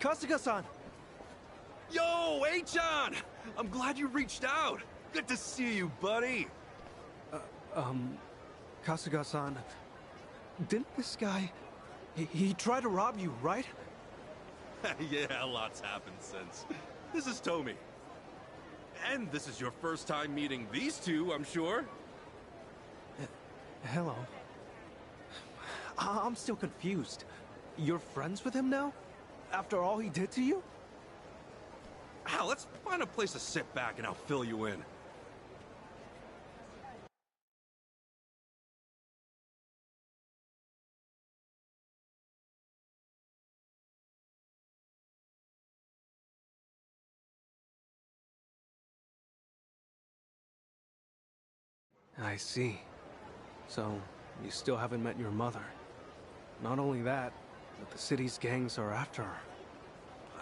Kasuga-san! Yo, H-on! I'm glad you reached out. Good to see you, buddy. Kasuga-san, didn't this guy... He tried to rob you, right? Yeah, lots happened since. This is Tomi. And this is your first time meeting these two, I'm sure? Hello. I'm still confused. You're friends with him now? After all he did to you? Let's find a place to sit back and I'll fill you in. I see. So, you still haven't met your mother. Not only that, but the city's gangs are after her.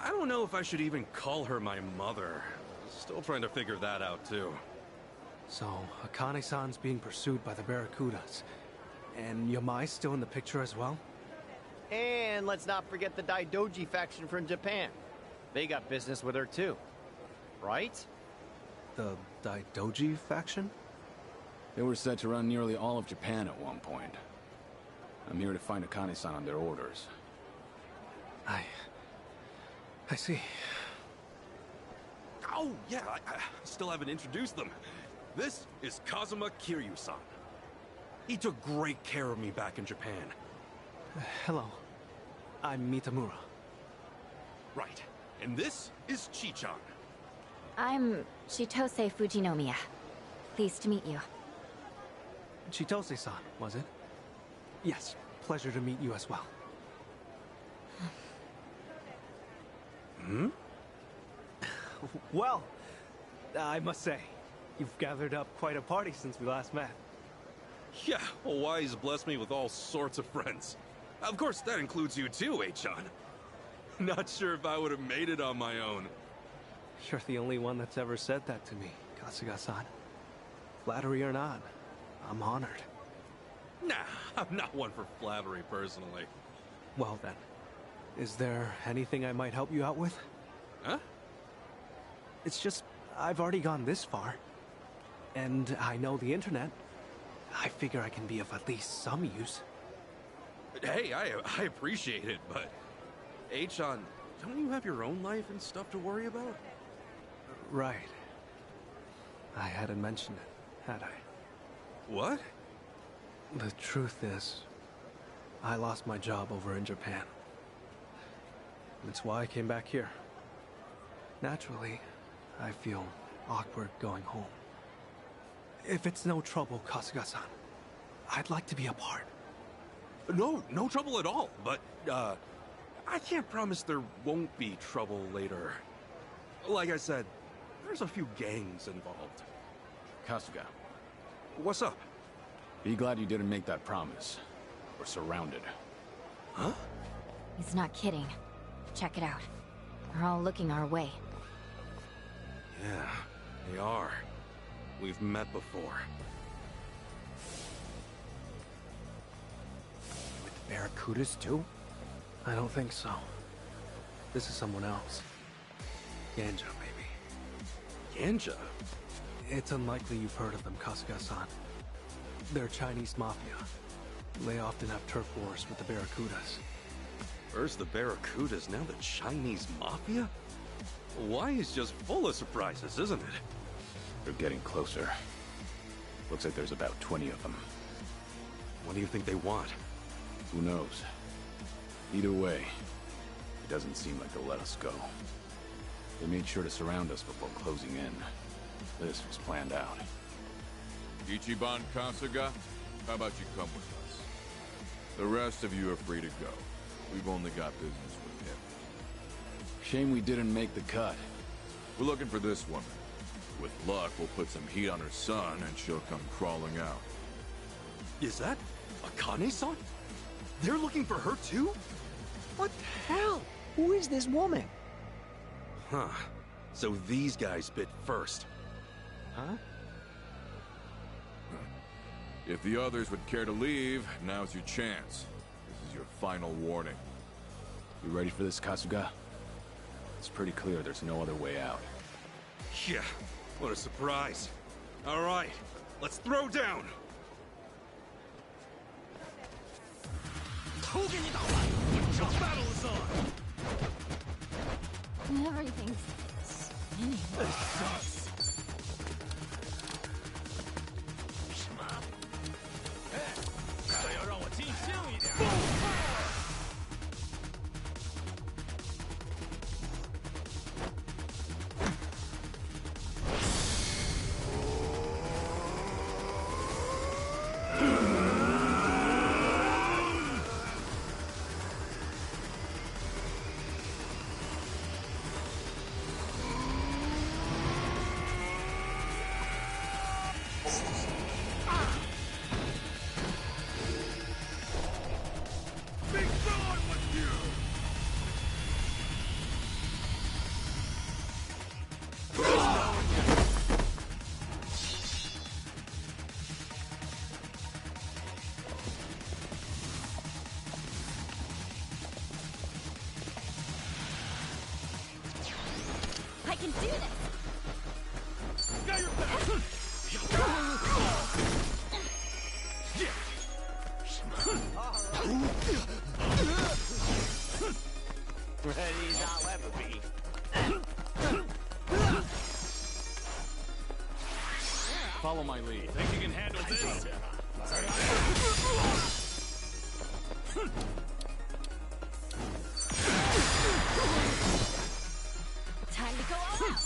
I don't know if I should even call her my mother. Still trying to figure that out, too. So, Akane-san's being pursued by the Barracudas. And Yamai's still in the picture as well? And let's not forget the Daidoji faction from Japan. They got business with her too. Right? The Daidoji faction? They were set to run nearly all of Japan at one point. I'm here to find Akane-san on their orders. I see. Oh, yeah, I still haven't introduced them. This is Kazuma Kiryu-san. He took great care of me back in Japan. Hello. I'm Mitamura. Right. And this is Chi-chan. I'm Chitose Fujinomiya. Pleased to meet you. Chitose-san, was it? Yes, pleasure to meet you as well. Well, I must say, you've gathered up quite a party since we last met. Yeah, Hawaii's blessed me with all sorts of friends. Of course, that includes you too, H-on. Not sure if I would have made it on my own. You're the only one that's ever said that to me, Kasuga-san. Flattery or not, I'm honored. Nah, I'm not one for flattery, personally. Well then, is there anything I might help you out with? Huh? It's just, I've already gone this far. And I know the internet. I figure I can be of at least some use. Hey, I appreciate it, but... H-on, don't you have your own life and stuff to worry about? Right. I hadn't mentioned it, had I? What? The truth is, I lost my job over in Japan. That's why I came back here. Naturally, I feel awkward going home. If it's no trouble, Kasuga-san, I'd like to be a part. No trouble at all, but, I can't promise there won't be trouble later. Like I said, there's a few gangs involved. Kasuga, What's up? be glad you didn't make that promise. We're surrounded. Huh? He's not kidding. Check it out. They're all looking our way. Yeah, they are. We've met before. With Barracudas too? I don't think so. This is someone else. Ganja, maybe. Ganja? It's unlikely you've heard of them, Kasuga-san. They're Chinese mafia. They often have turf wars with the Barracudas. First the Barracudas, now the Chinese mafia? Hawaii's just full of surprises, isn't it? They're getting closer. Looks like there's about 20 of them. What do you think they want? Who knows? Either way, it doesn't seem like they'll let us go. They made sure to surround us before closing in. This was planned out. Ichiban Kasuga, how about you come with us? The rest of you are free to go. We've only got business with him. Shame we didn't make the cut. We're looking for this woman. With luck, we'll put some heat on her son and she'll come crawling out. Is that Akane-san? They're looking for her too? What the hell? Who is this woman? Huh. So these guys bit first. Huh? If the others would care to leave, now's your chance. This is your final warning. You ready for this, Kasuga? It's pretty clear there's no other way out. Yeah, what a surprise. All right, let's throw down. Battle is on. Everything's spinning. I can do this! Got your back. Ready as I'll ever be. Follow my lead. Think you can handle this? Time to go all out!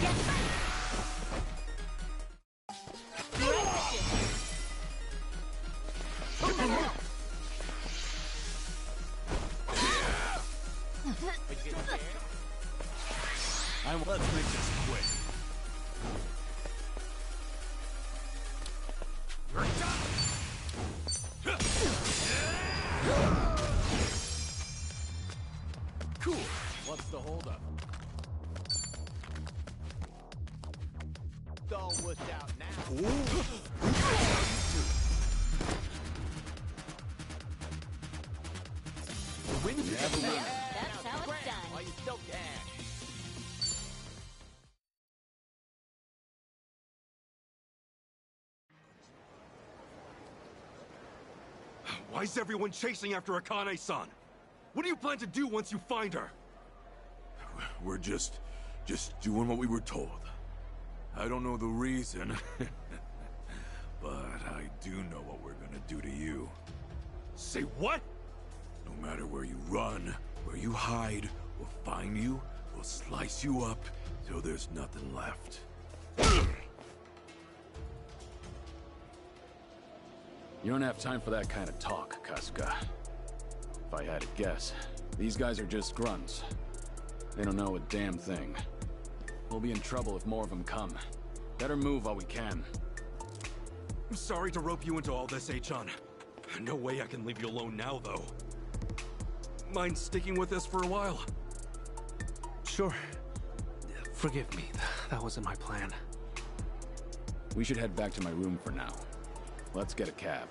Yes, sir! Let's make this quick. Cool. What's the holdup? It's all wussed out now. That's how it's done. While you still can. Why is everyone chasing after Akane-san? What do you plan to do once you find her? We're just doing what we were told. I don't know the reason, but I do know what we're gonna do to you. Say what? No matter where you run, where you hide, we'll find you, we'll slice you up till there's nothing left. You don't have time for that kind of talk, Kasuga. If I had to guess, these guys are just grunts. They don't know a damn thing. We'll be in trouble if more of them come. Better move while we can. I'm sorry to rope you into all this, Achan. No way I can leave you alone now, though. Mind sticking with us for a while? Sure. Forgive me. That wasn't my plan. We should head back to my room for now. Let's get a cab.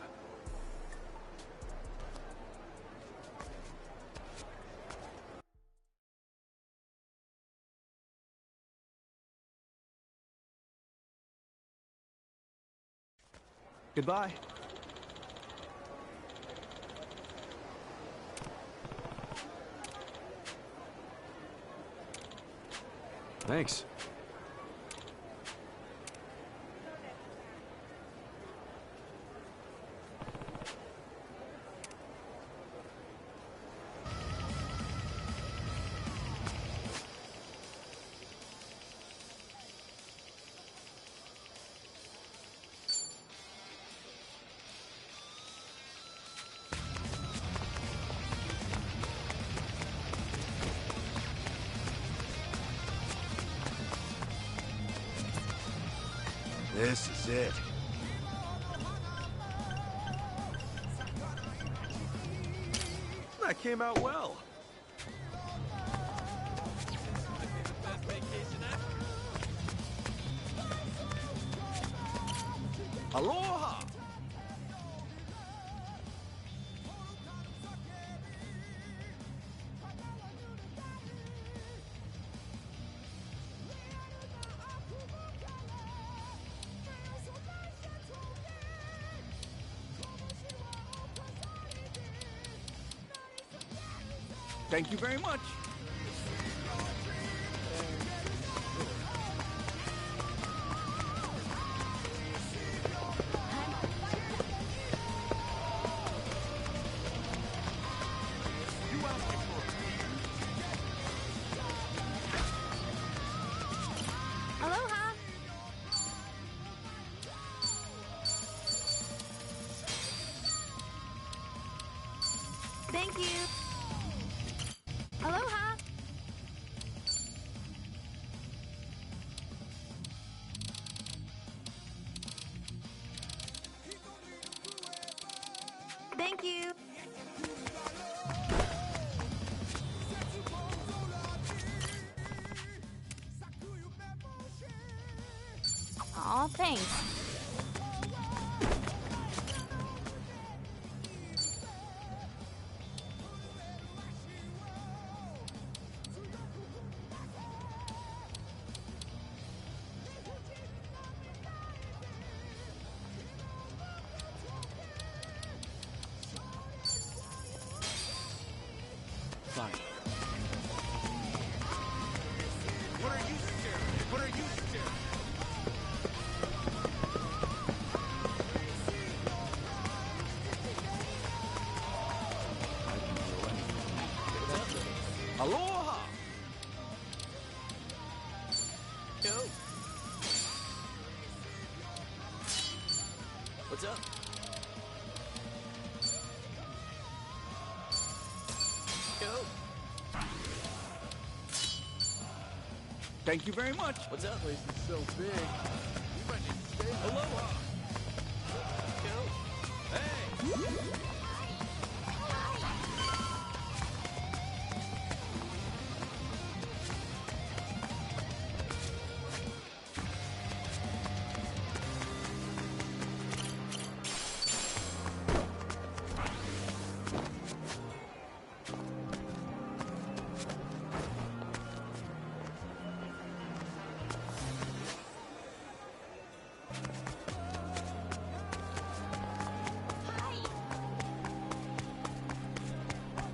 Goodbye. Thanks. This is it. That came out well. Aloha! Thank you very much. Aloha! Thank you! Aloha! Thank you! Aw, thanks. Fine. What are you staring? What are you staring? Aloha! Yo. What's up? Yo. Thank you very much. What's up? Place is so big. We might need to stay. Aloha. Yo. Hey.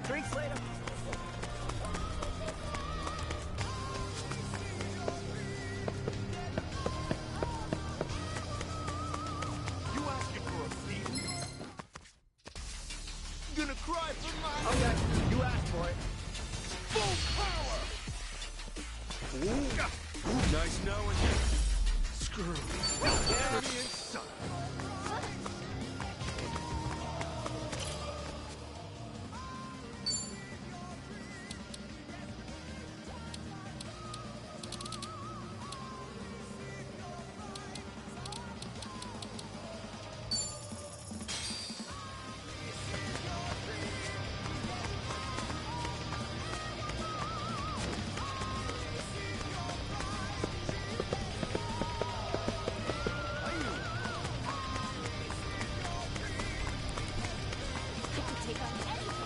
Drinks later. You asking for a fee? Gonna cry for my... Oh yeah, you asked for it. Full power! Ooh. Nice knowing you. Screw. Yeah. Son. I can take on anything.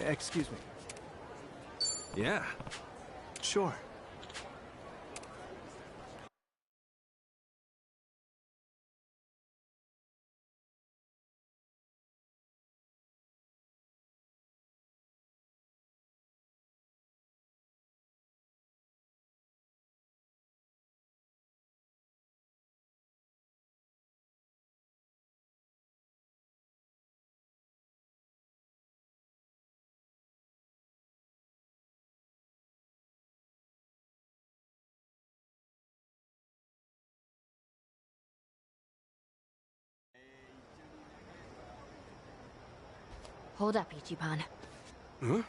Excuse me. Yeah. Sure. Hold up, Ichiban. Huh?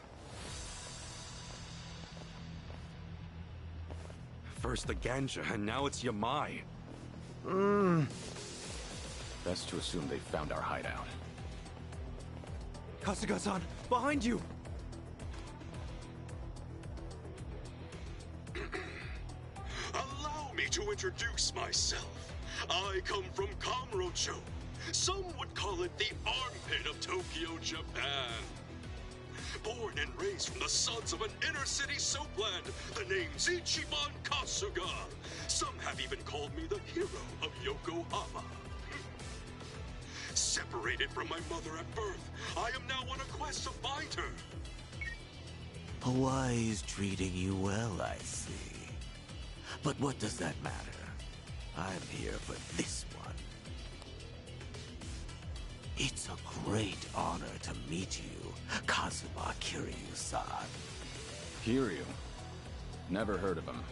First the Ganja, and now it's Yamai. Best to assume they found our hideout. Kasuga-san, behind you! Allow me to introduce myself. I come from Kamurocho. Some would call it the armpit of Tokyo, Japan. born and raised from the sons of an inner-city soapland. The name's Ichiban Kasuga. Some have even called me the hero of Yokohama. Separated from my mother at birth, I am now on a quest to find her. Hawaii's treating you well, I see. But what does that matter? I'm here for this one. It's a great honor to meet you, Kazuma Kiryu-san. Kiryu? Never heard of him.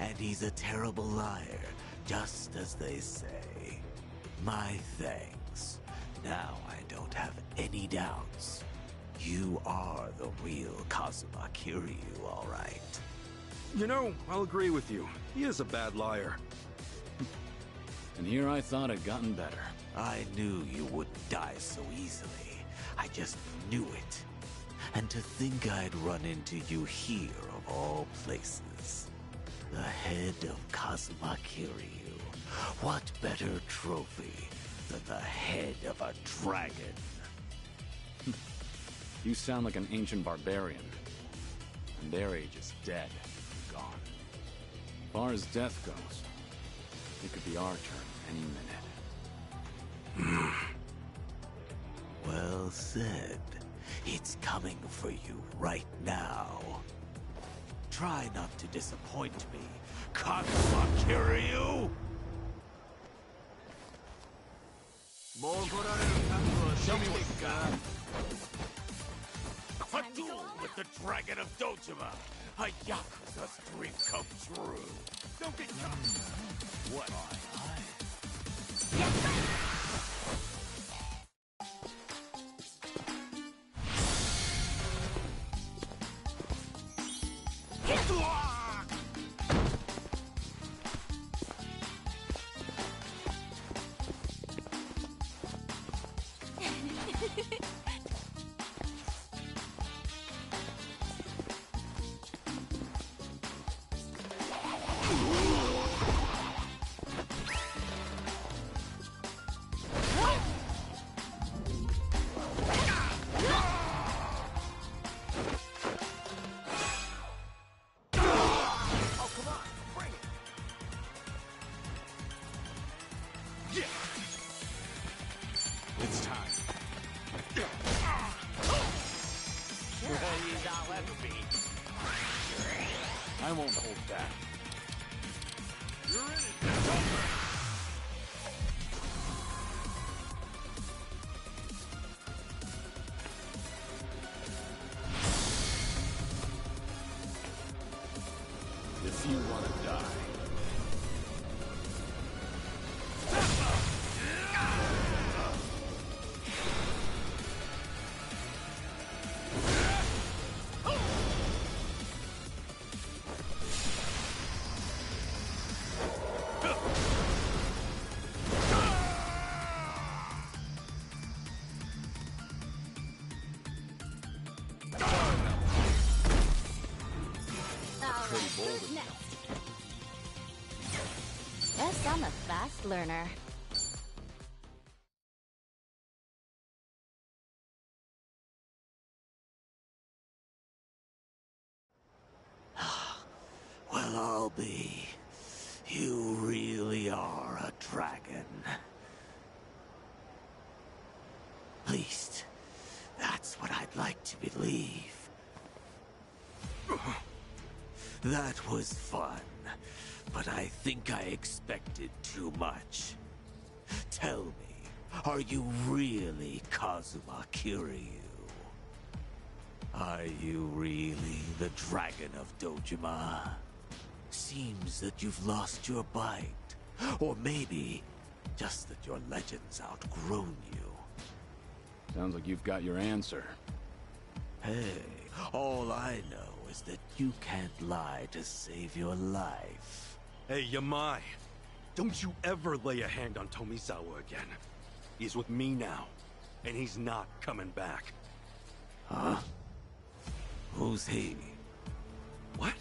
And he's a terrible liar, just as they say. My thanks. Now I don't have any doubts. You are the real Kazuma Kiryu, all right. You know, I'll agree with you. He is a bad liar. And here I thought I'd gotten better. I knew you wouldn't die so easily. I just knew it. And to think I'd run into you here of all places. The head of Kazuma Kiryu. What better trophy than the head of a dragon? You sound like an ancient barbarian. And their age is dead. Gone. As far as death goes, it could be our turn any minute. Well said. It's coming for you right now. Try not to disappoint me, Kazuma Kiryu! Show me what you got. A duel with the Dragon of Dojima! A Yakuza's dream come true! Don't get caught! What It's time. I won't hold back. You're in it. It's over. If you want to die. Guess I'm a fast learner. Well, I'll be. You really are a dragon. At least, that's what I'd like to believe. That was fun, but I think I expected too much. Tell me, are you really Kazuma Kiryu? Are you really the Dragon of Dojima? Seems that you've lost your bite. Or maybe, just that your legend's outgrown you. Sounds like you've got your answer. Hey, all I know is that you can't lie to save your life. Hey, Yamai. Don't you ever lay a hand on Tomizawa again. He's with me now, and he's not coming back. Huh? Who's he? What?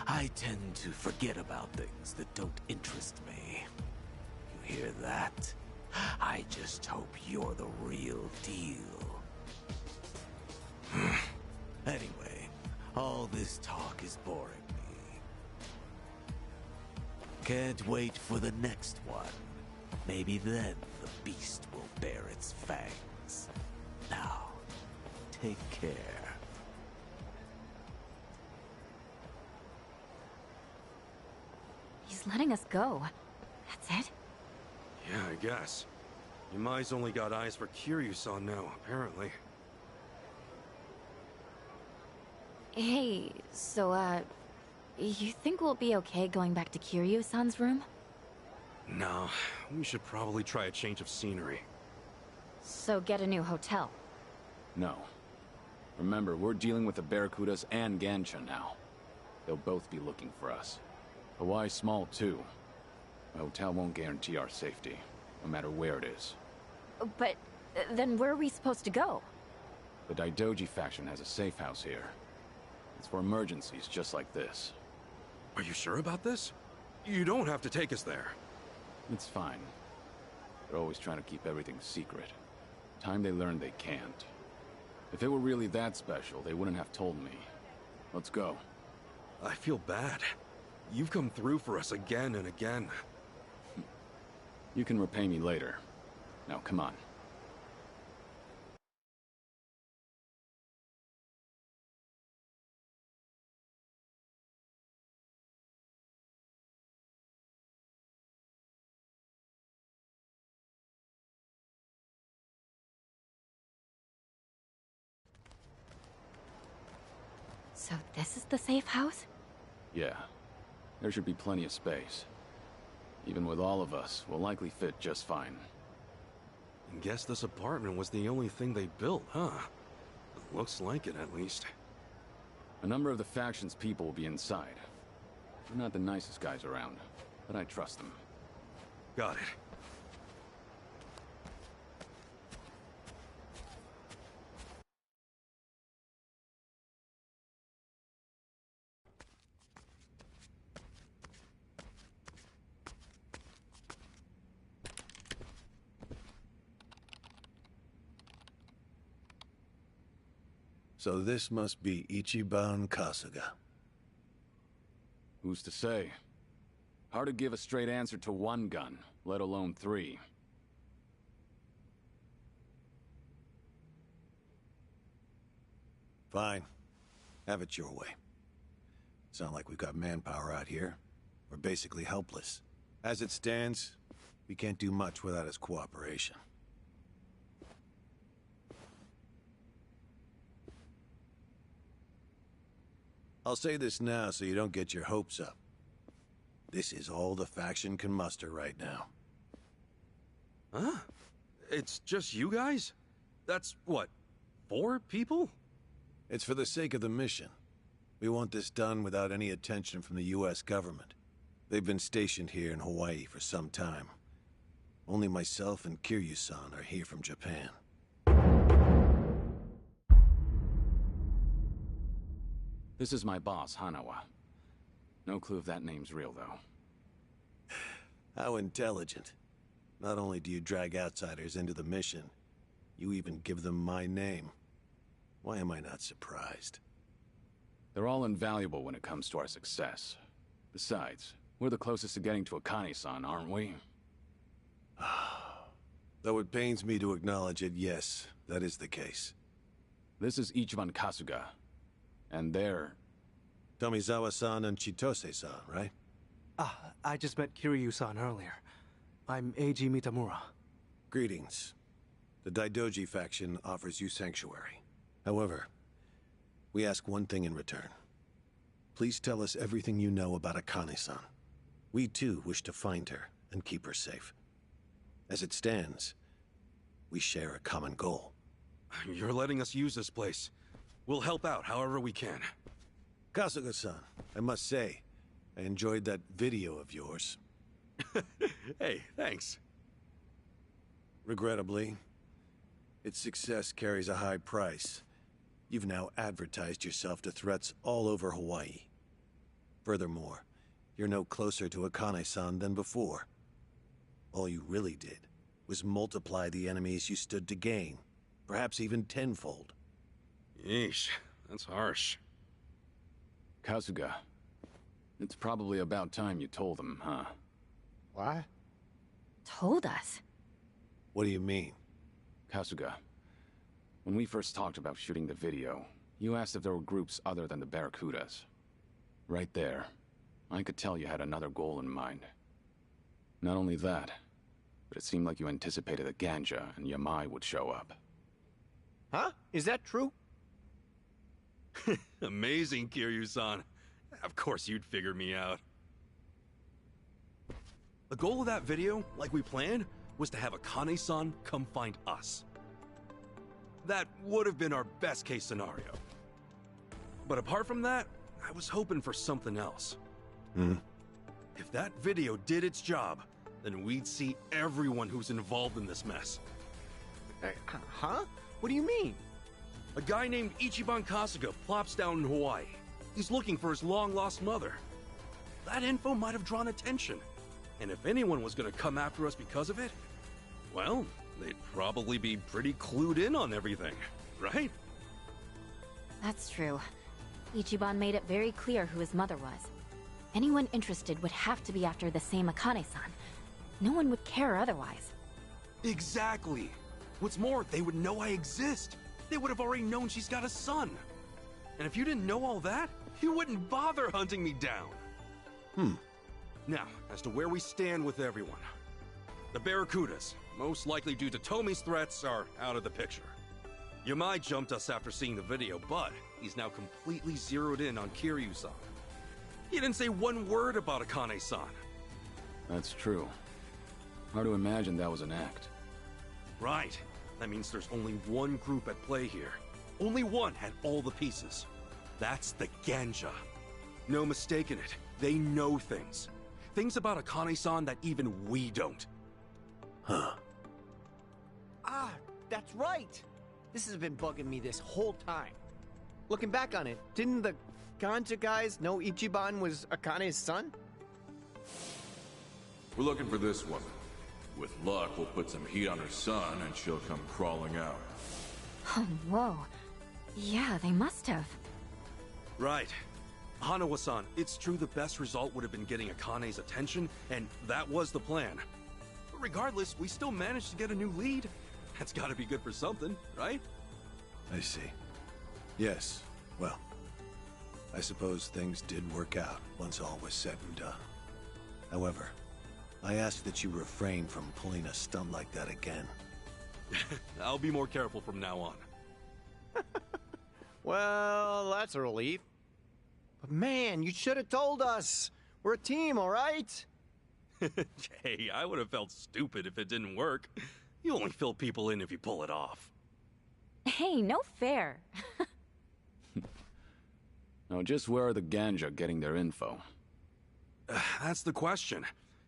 I tend to forget about things that don't interest me. You hear that? I just hope you're the real deal. Anyway, all this talk is boring me. Can't wait for the next one. Maybe then the beast will bare its fangs. Now, take care. He's letting us go. That's it? Yeah, I guess. Yamai's only got eyes for Kiryu-san now, apparently. Hey, so, you think we'll be okay going back to Kiryu-san's room? No, we should probably try a change of scenery. So get a new hotel. No. Remember, we're dealing with the Barracudas and Gansha now. They'll both be looking for us. Hawaii's small, too. A hotel won't guarantee our safety, no matter where it is. But then where are we supposed to go? The Daidoji faction has a safe house here. It's for emergencies just like this. Are you sure about this? You don't have to take us there. It's fine. They're always trying to keep everything secret. Time they learn they can't. If it were really that special, they wouldn't have told me. Let's go. I feel bad. You've come through for us again and again. You can repay me later. Now, come on. So this is the safe house? Yeah. There should be plenty of space. Even with all of us, we'll likely fit just fine. I guess this apartment was the only thing they built, huh? Looks like it, at least. A number of the faction's people will be inside. They're not the nicest guys around, but I trust them. Got it. So this must be Ichiban Kasuga. Who's to say? Hard to give a straight answer to one gun, let alone three. Fine. Have it your way. Sound like we've got manpower out here. We're basically helpless. As it stands, we can't do much without his cooperation. I'll say this now so you don't get your hopes up. This is all the faction can muster right now. Huh? It's just you guys? That's, what, 4 people? It's for the sake of the mission. We want this done without any attention from the US government. They've been stationed here in Hawaii for some time. Only myself and Kiryu-san are here from Japan. This is my boss, Hanawa. No clue if that name's real, though. How intelligent. Not only do you drag outsiders into the mission, you even give them my name. Why am I not surprised? They're all invaluable when it comes to our success. Besides, we're the closest to getting to Akane-san, aren't we? Though it pains me to acknowledge it, yes, that is the case. This is Ichiban Kasuga. And they're... Tomizawa-san and Chitose-san, right? Ah, I just met Kiryu-san earlier. I'm Eiji Mitamura. Greetings. The Daidoji faction offers you sanctuary. However, we ask one thing in return. Please tell us everything you know about Akane-san. We too wish to find her and keep her safe. As it stands, we share a common goal. You're letting us use this place. We'll help out however we can. Kasuga-san, I must say, I enjoyed that video of yours. Hey, thanks. Regrettably, its success carries a high price. You've now advertised yourself to threats all over Hawaii. Furthermore, you're no closer to Akane-san than before. All you really did was multiply the enemies you stood to gain. perhaps even tenfold. Yeesh, that's harsh. Kasuga, it's probably about time you told them, huh? What? Told us? What do you mean? Kasuga, when we first talked about shooting the video, you asked if there were groups other than the Barracudas. Right there, I could tell you had another goal in mind. Not only that, but it seemed like you anticipated that Ganja and Yamai would show up. Huh? Is that true? Amazing, Kiryu-san. Of course you'd figure me out. The goal of that video, like we planned, was to have Akane-san come find us. That would have been our best case scenario. But apart from that, I was hoping for something else. If that video did its job, then we'd see everyone who's involved in this mess. Huh? What do you mean? A guy named Ichiban Kasuga plops down in Hawaii. He's looking for his long-lost mother. That info might have drawn attention. And if anyone was gonna come after us because of it, well, they'd probably be pretty clued in on everything, right? That's true. Ichiban made it very clear who his mother was. Anyone interested would have to be after the same Akane-san. No one would care otherwise. Exactly. What's more, they would know I exist. They would have already known she's got a son. And if you didn't know all that, you wouldn't bother hunting me down. Now, as to where we stand with everyone. The Barracudas, most likely due to Tomi's threats, are out of the picture. Yamai jumped us after seeing the video, but he's now completely zeroed in on Kiryu-san. He didn't say one word about Akane-san. That's true. Hard to imagine that was an act. Right. That means there's only one group at play here. Only one had all the pieces. That's the Ganja. No mistaking it. They know things. Things about Akane-san that even we don't. Huh. Ah, that's right. This has been bugging me this whole time. Looking back on it, didn't the Ganja guys know Ichiban was Akane's son? We're looking for this woman. With luck, we'll put some heat on her son and she'll come crawling out. Oh, whoa. Yeah, they must have. Right. Hanawa-san, it's true the best result would have been getting Akane's attention, and that was the plan. But regardless, we still managed to get a new lead. That's gotta be good for something, right? I see. Yes, well, I suppose things did work out once all was said and done. However, I ask that you refrain from pulling a stunt like that again. I'll be more careful from now on. Well, that's a relief. But man, you should have told us. We're a team, all right? Hey, I would have felt stupid if it didn't work. You only fill people in if you pull it off. Hey, no fair. Now, just where are the Ganja getting their info? That's the question.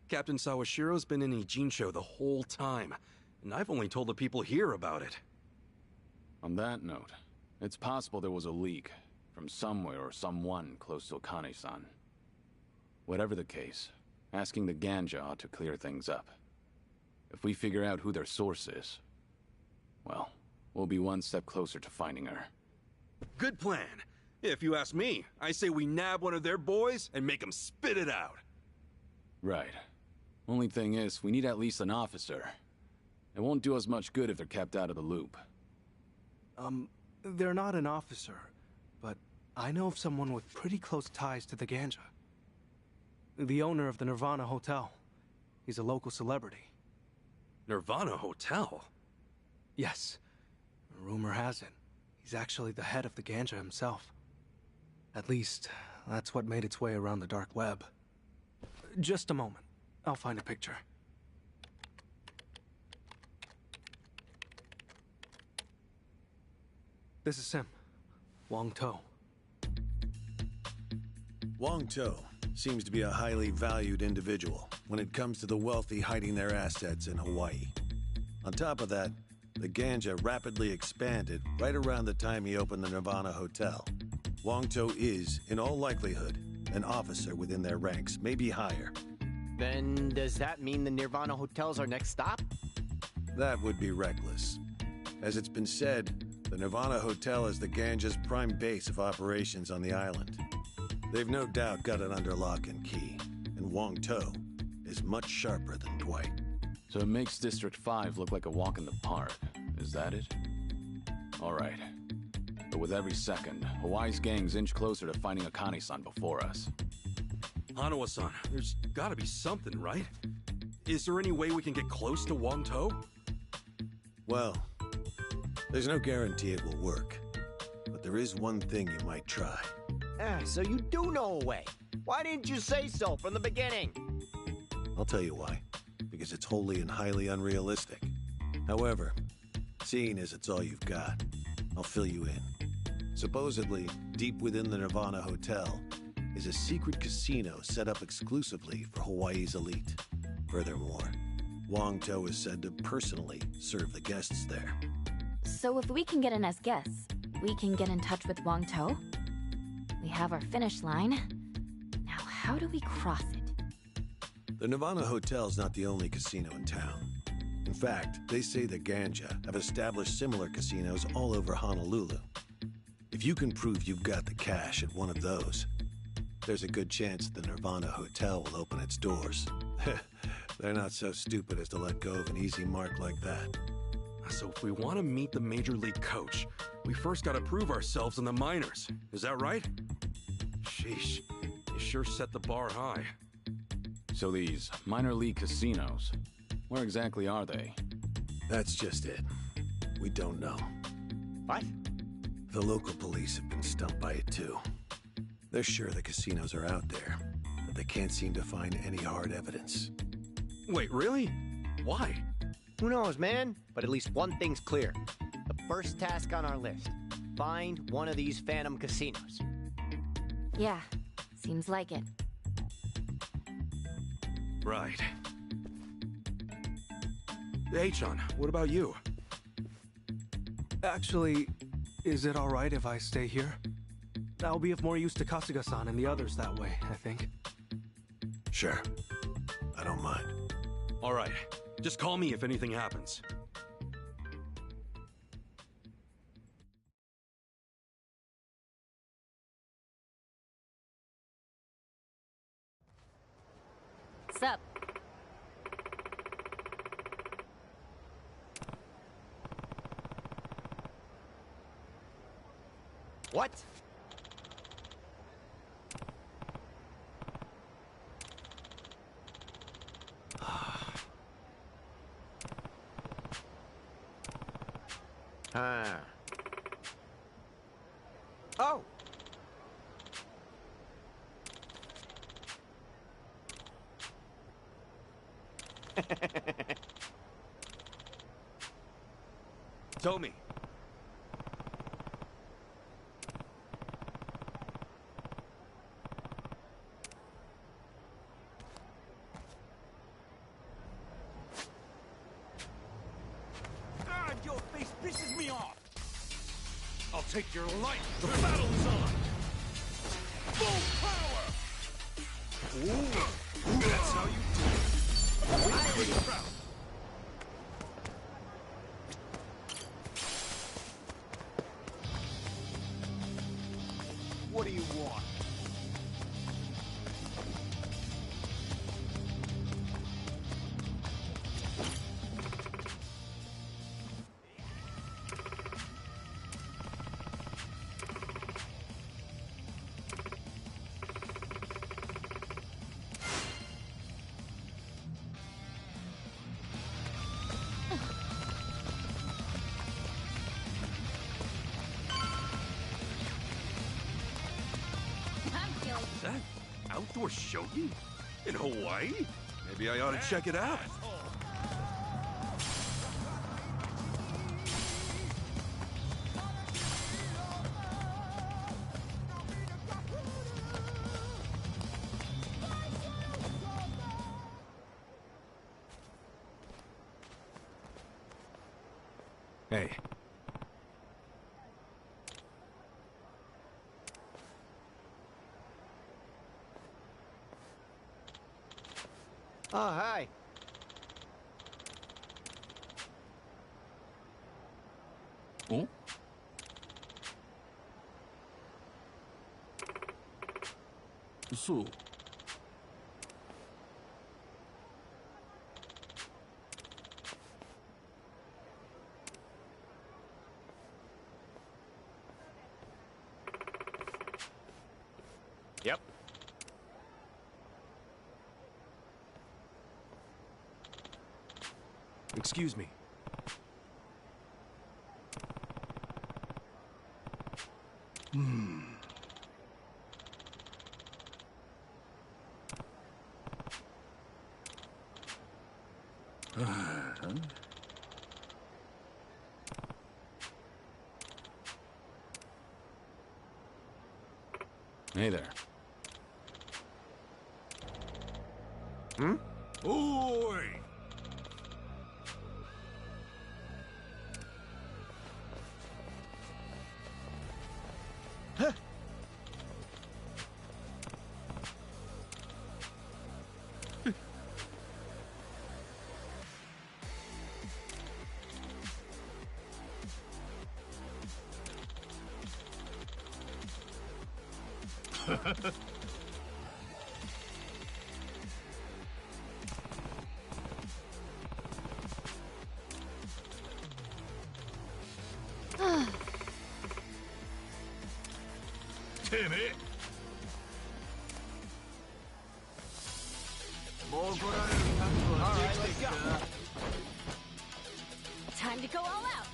Captain Sawashiro's been in Ijincho the whole time, and I've only told the people here about it. On that note, it's possible there was a leak from somewhere or someone close to Akane-san. Whatever the case, asking the Ganja ought to clear things up. If we figure out who their source is, well, we'll be one step closer to finding her. Good plan. If you ask me, I say we nab one of their boys and make them spit it out. Right. Only thing is, we need at least an officer. It won't do us much good if they're kept out of the loop. They're not an officer, but I know of someone with pretty close ties to the Ganja. The owner of the Nirvana Hotel. He's a local celebrity. Nirvana Hotel? Yes. Rumor has it, he's actually the head of the Ganja himself. At least, that's what made its way around the dark web. Just a moment. I'll find a picture. This is him. Wong To. Wong To seems to be a highly valued individual when it comes to the wealthy hiding their assets in Hawaii. On top of that, the Ganja rapidly expanded right around the time he opened the Nirvana Hotel. Wong To is, in all likelihood, an officer within their ranks, maybe higher. Then does that mean the Nirvana Hotel's our next stop? That would be reckless. As it's been said, the Nirvana Hotel is the Ganja's prime base of operations on the island. They've no doubt got it under lock and key, and Wong To is much sharper than Dwight. So it makes District 5 look like a walk in the park. Is that it? Alright. But with every second, Hawaii's gangs inch closer to finding Akane-san before us. Hanawa-san, there's gotta be something, right? Is there any way we can get close to Wong To? Well, there's no guarantee it will work. But there is one thing you might try. So you do know a way. Why didn't you say so from the beginning? I'll tell you why. Because it's wholly and highly unrealistic. However, seeing as it's all you've got, I'll fill you in. Supposedly, deep within the Nirvana Hotel is a secret casino set up exclusively for Hawaii's elite. Furthermore, Wong To is said to personally serve the guests there. So if we can get in as guests, we can get in touch with Wong To? We have our finish line. Now how do we cross it? The Nirvana Hotel's not the only casino in town. In fact, they say the Ganja have established similar casinos all over Honolulu. If you can prove you've got the cash at one of those, there's a good chance the Nirvana Hotel will open its doors. They're not so stupid as to let go of an easy mark like that. So if we want to meet the Major League coach, we first gotta prove ourselves in the minors. Is that right? Sheesh, you sure set the bar high. So these minor league casinos, where exactly are they? That's just it. We don't know. What? The local police have been stumped by it too. They're sure the casinos are out there, but they can't seem to find any hard evidence. Wait, really? Why? Who knows, man? But at least one thing's clear. The first task on our list. Find one of these phantom casinos. Yeah, seems like it. Right. Hey, Chan, what about you? Actually, is it alright if I stay here? I'll be of more use to Kasuga-san and the others that way, I think. Sure. I don't mind. All right. Just call me if anything happens. Sup? What? Oh! Tommy. God, your face pisses me off! I'll take your life! The battle's on! Full power! Ooh, that's how you do it! Wait for the crowd! What do you want? Is that outdoor shogi? In Hawaii? Maybe I ought to check it out. Hey. Oh, hi. おそう。Yep. Excuse me. Hey there. Oi! Damn it! Alright, let's go. Time to go all out.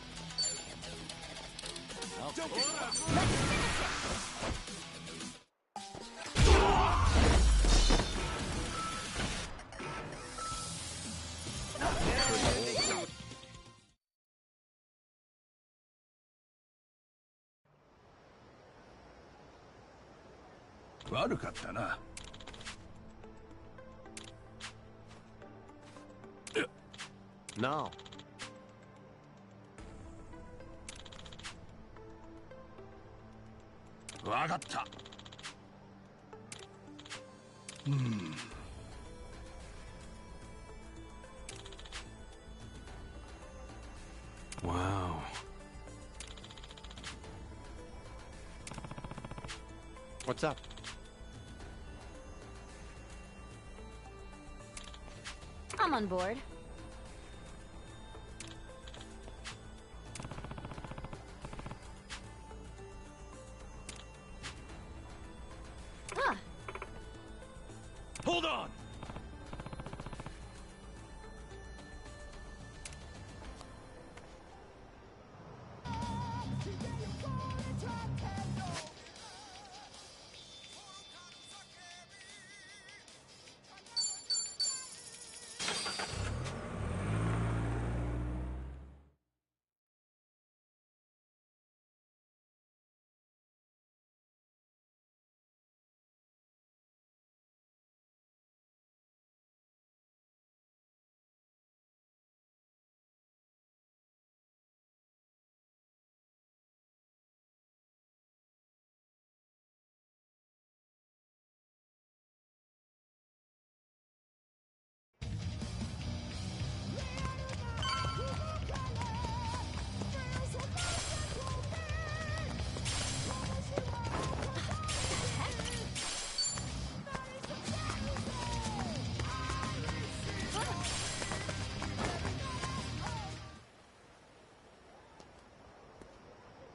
No. Wow. What's up? I'm on board. Huh. Hold on!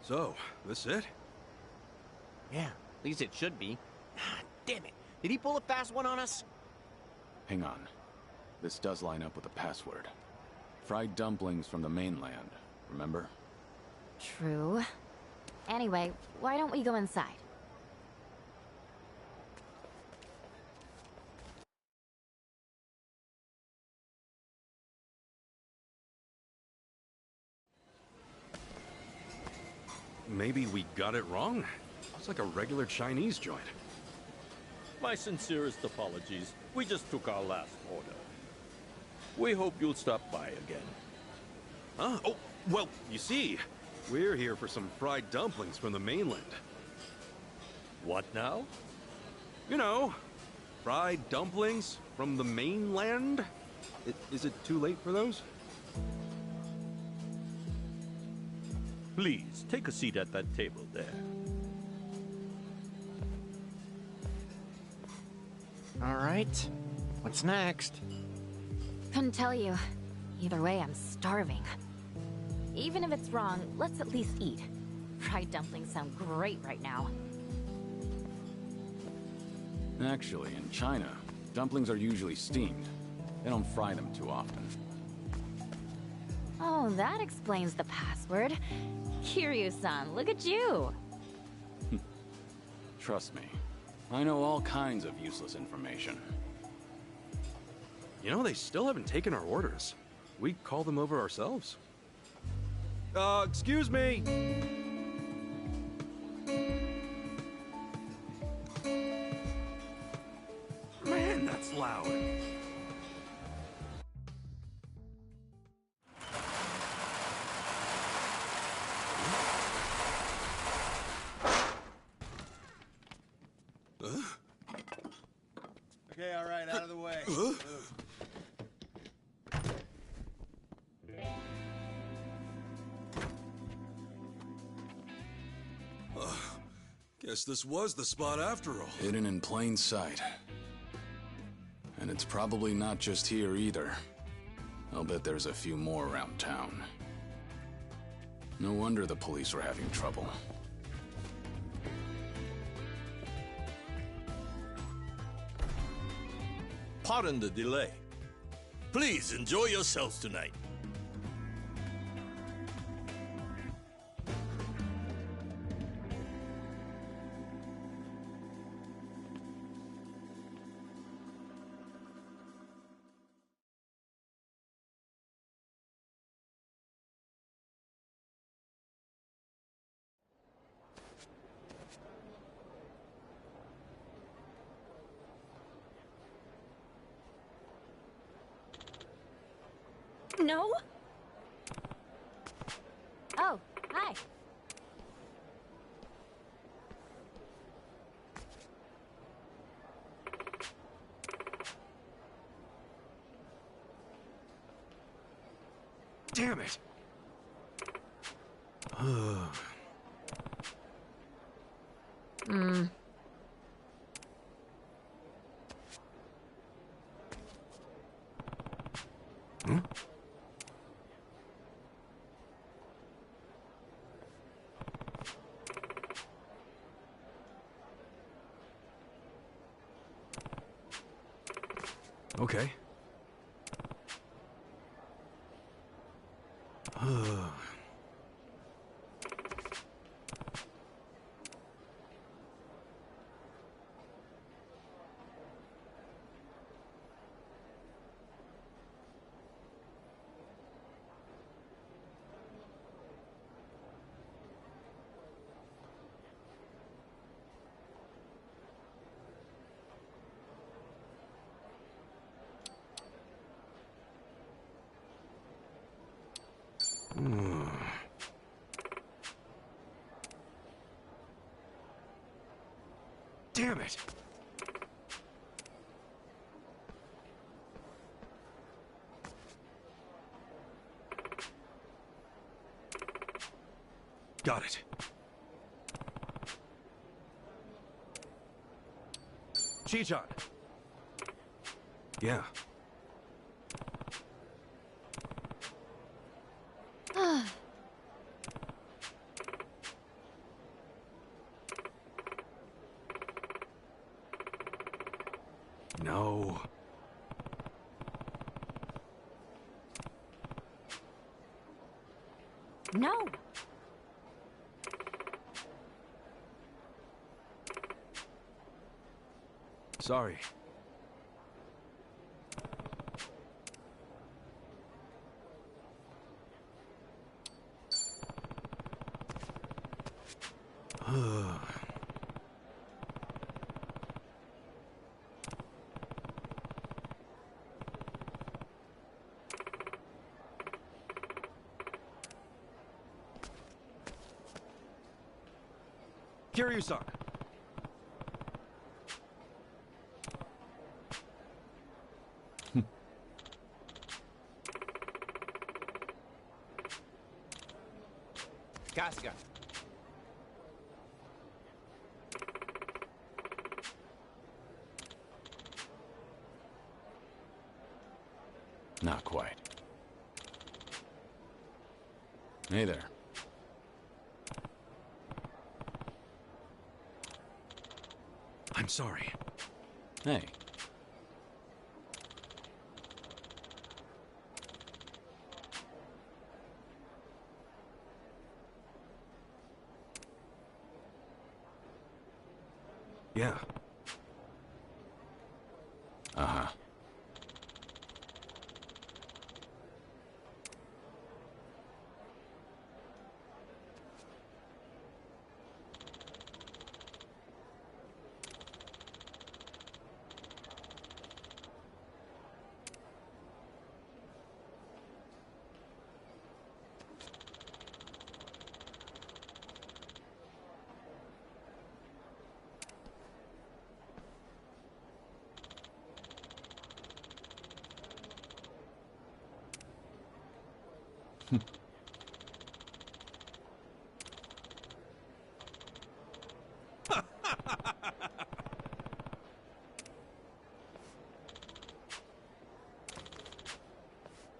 So, this it? Yeah, at least it should be. Ah, damn it. Did he pull a fast one on us? Hang on. This does line up with the password. Fried dumplings from the mainland, remember? True. Anyway, why don't we go inside? Maybe we got it wrong? It's like a regular Chinese joint. My sincerest apologies. We just took our last order. We hope you'll stop by again. Huh? Oh, well, you see, we're here for some fried dumplings from the mainland. What now? You know, fried dumplings from the mainland? Is it too late for those? Please, take a seat at that table there. All right. What's next? Couldn't tell you. Either way, I'm starving. Even if it's wrong, let's at least eat. Fried dumplings sound great right now. Actually, in China, dumplings are usually steamed. They don't fry them too often. Oh, that explains the password. Kiryu-san, look at you! Trust me, I know all kinds of useless information. You know, they still haven't taken our orders. We call them over ourselves. Excuse me! Man, that's loud. Okay, all right, out of the way. Guess this was the spot after all. Hidden in plain sight. And it's probably not just here either. I'll bet there's a few more around town. No wonder the police were having trouble. Pardon the delay. Please enjoy yourselves tonight. No? Oh, hi. Damn it! Okay. Damn it! Got it. Chichan. Yeah. No. No! Sorry. Kiryu-san. Kasuga. Not quite. Hey there. I'm sorry. Hey. Yeah. Uh-huh.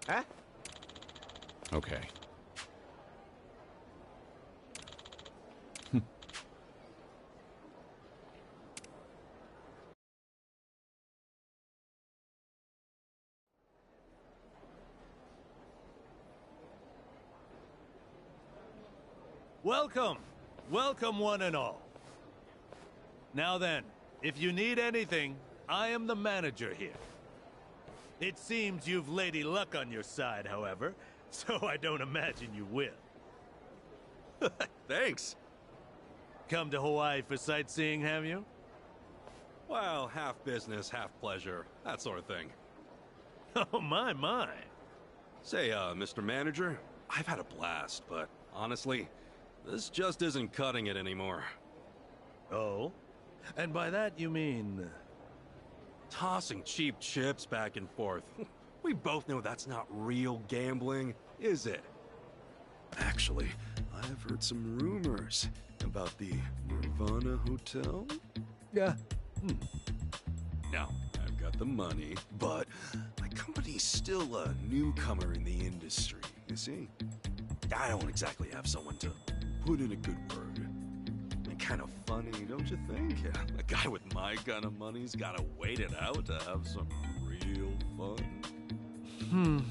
Huh? Okay. Welcome! Welcome, one and all. Now then, if you need anything, I am the manager here. It seems you've Lady Luck on your side, however, so I don't imagine you will. Thanks. Come to Hawaii for sightseeing, have you? Well, half business, half pleasure. That sort of thing. Oh, my. Say, Mr. Manager, I've had a blast, but honestly, this just isn't cutting it anymore. Oh? And by that you mean... Tossing cheap chips back and forth. We both know that's not real gambling, is it? Actually, I've heard some rumors about the Nirvana Hotel. Yeah. Now, I've got the money, but my company's still a newcomer in the industry, you see? I don't exactly have someone to put in a good word. Kind of funny, don't you think? Yeah, a guy with my kind of money's gotta wait it out to have some real fun.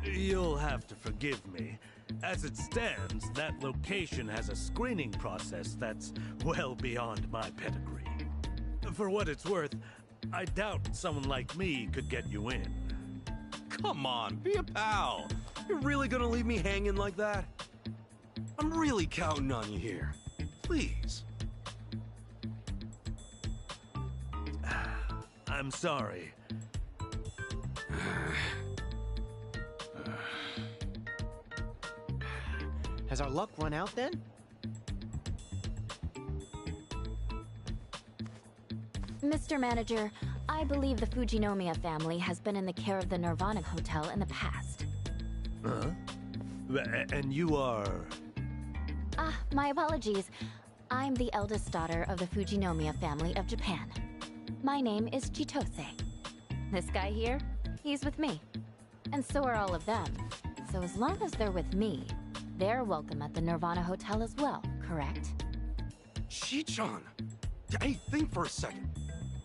You'll have to forgive me. As it stands, that location has a screening process that's well beyond my pedigree. For what it's worth, I doubt someone like me could get you in. Come on, be a pal. You're really gonna leave me hanging like that? I'm really counting on you here. Please. I'm sorry. Has our luck run out then? Mr. Manager, I believe the Fujinomiya family has been in the care of the Nirvana Hotel in the past. Huh? And you are... My apologies. I'm the eldest daughter of the Fujinomiya family of Japan. My name is Chitose. This guy here, he's with me. And so are all of them. So as long as they're with me, they're welcome at the Nirvana Hotel as well, correct? Chi-chan! Hey, think for a second.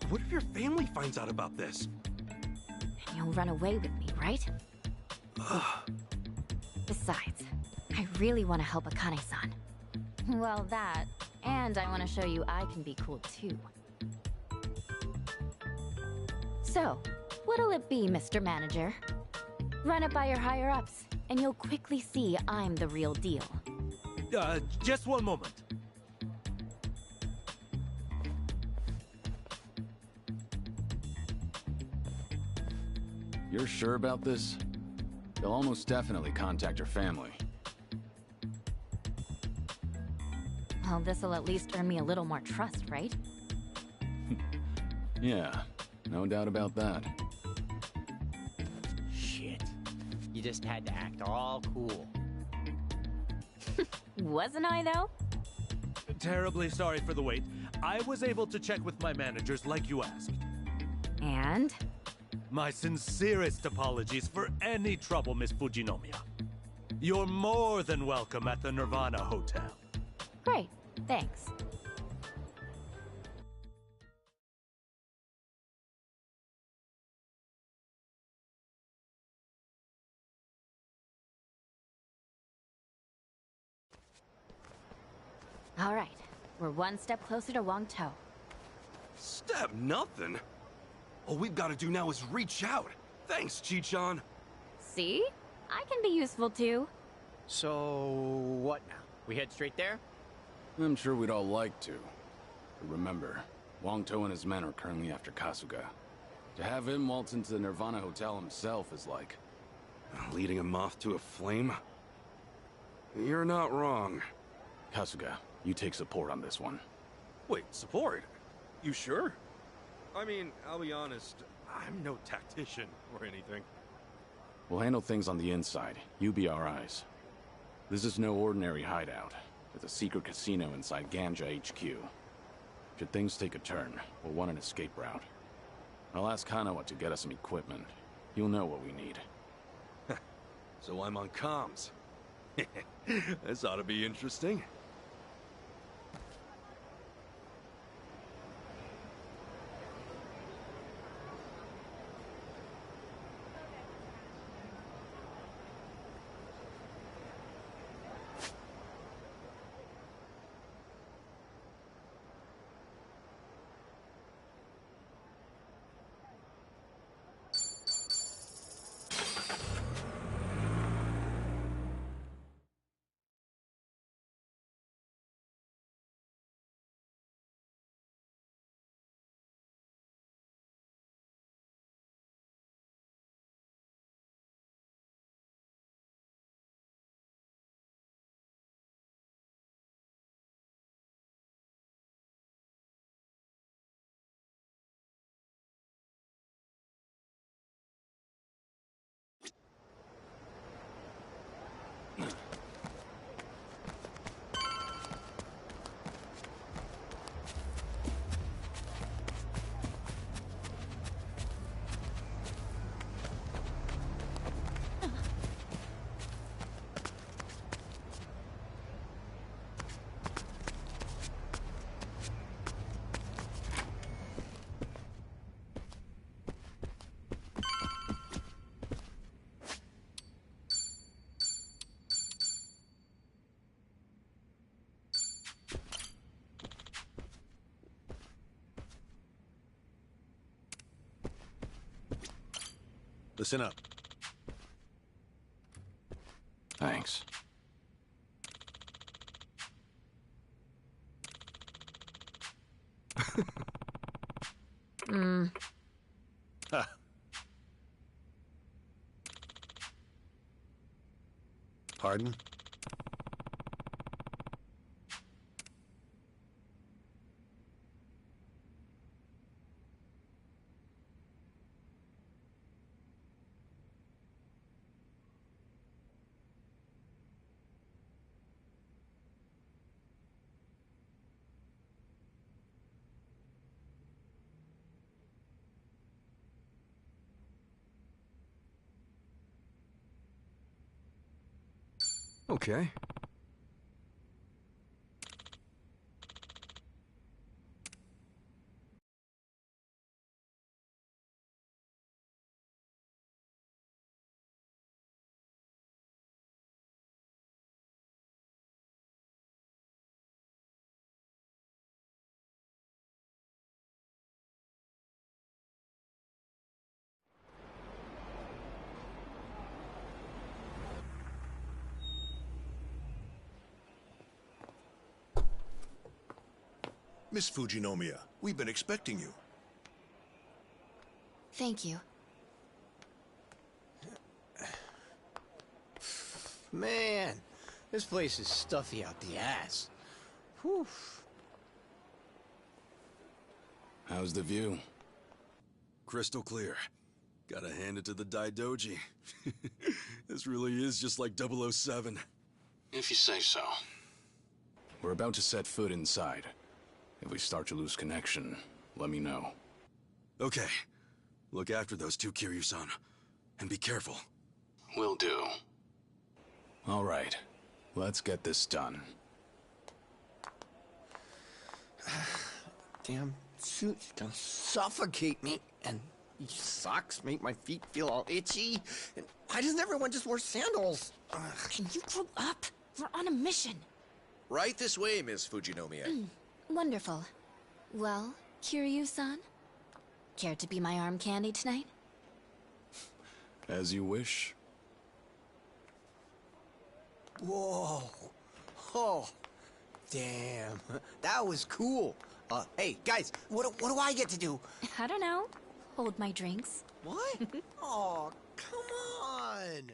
What if your family finds out about this? And you'll run away with me, right? Besides, I really want to help Akane-san. Well, that, and I want to show you I can be cool too. So, what'll it be, Mr. Manager? Run it by your higher-ups, and you'll quickly see I'm the real deal. Just one moment. You're sure about this? They'll almost definitely contact your family. Well, this'll at least earn me a little more trust, right? Yeah, no doubt about that. Shit. You just had to act all cool. Wasn't I, though? Terribly sorry for the wait. I was able to check with my managers like you asked. And? My sincerest apologies for any trouble, Miss Fujinomiya. You're more than welcome at the Nirvana Hotel. Great, thanks. All right, we're one step closer to Wangtou. Step nothing. All we've got to do now is reach out. Thanks, Chi-chan. See? I can be useful too. So, what now? We head straight there? I'm sure we'd all like to. But remember, Wangtou and his men are currently after Kasuga. To have him waltz into the Nirvana Hotel himself is like... leading a moth to a flame? You're not wrong. Kasuga, you take support on this one. Wait, support? You sure? I mean, I'll be honest, I'm no tactician or anything. We'll handle things on the inside. You be our eyes. This is no ordinary hideout. It's a secret casino inside Ganja HQ. Should things take a turn, we'll want an escape route. I'll ask Hanawa to get us some equipment. He'll know what we need. So I'm on comms. This ought to be interesting. Listen up. Thanks. Ha. Pardon? Okay. Miss Fujinomiya, we've been expecting you. Thank you. Man, this place is stuffy out the ass. Whew. How's the view? Crystal clear. Gotta hand it to the Daidoji. This really is just like 007. If you say so. We're about to set foot inside. If we start to lose connection, let me know. Okay. Look after those two, Kiryu-san. And be careful. Will do. All right. Let's get this done. Damn suit's gonna suffocate me, and these socks make my feet feel all itchy. And why doesn't everyone just wear sandals? Ugh. Can you grow up? We're on a mission. Right this way, Miss Fujinomiya. Wonderful. Well, Kiryu-san? Care to be my arm candy tonight? As you wish. Whoa. Oh. Damn. That was cool. Hey, guys, what do I get to do? I don't know. Hold my drinks. What? Oh, come on.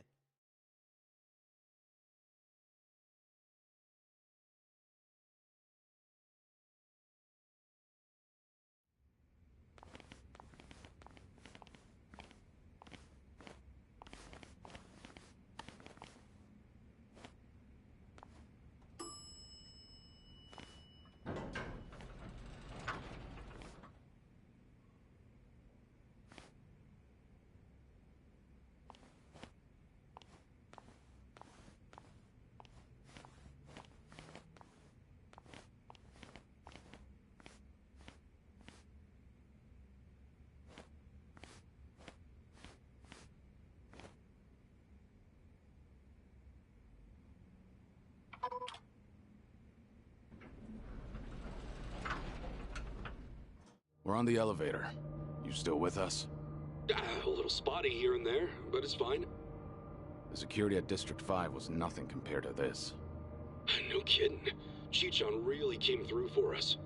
We're on the elevator. You still with us? A little spotty here and there, but it's fine. The security at District 5 was nothing compared to this. No kidding. Chi-chan really came through for us.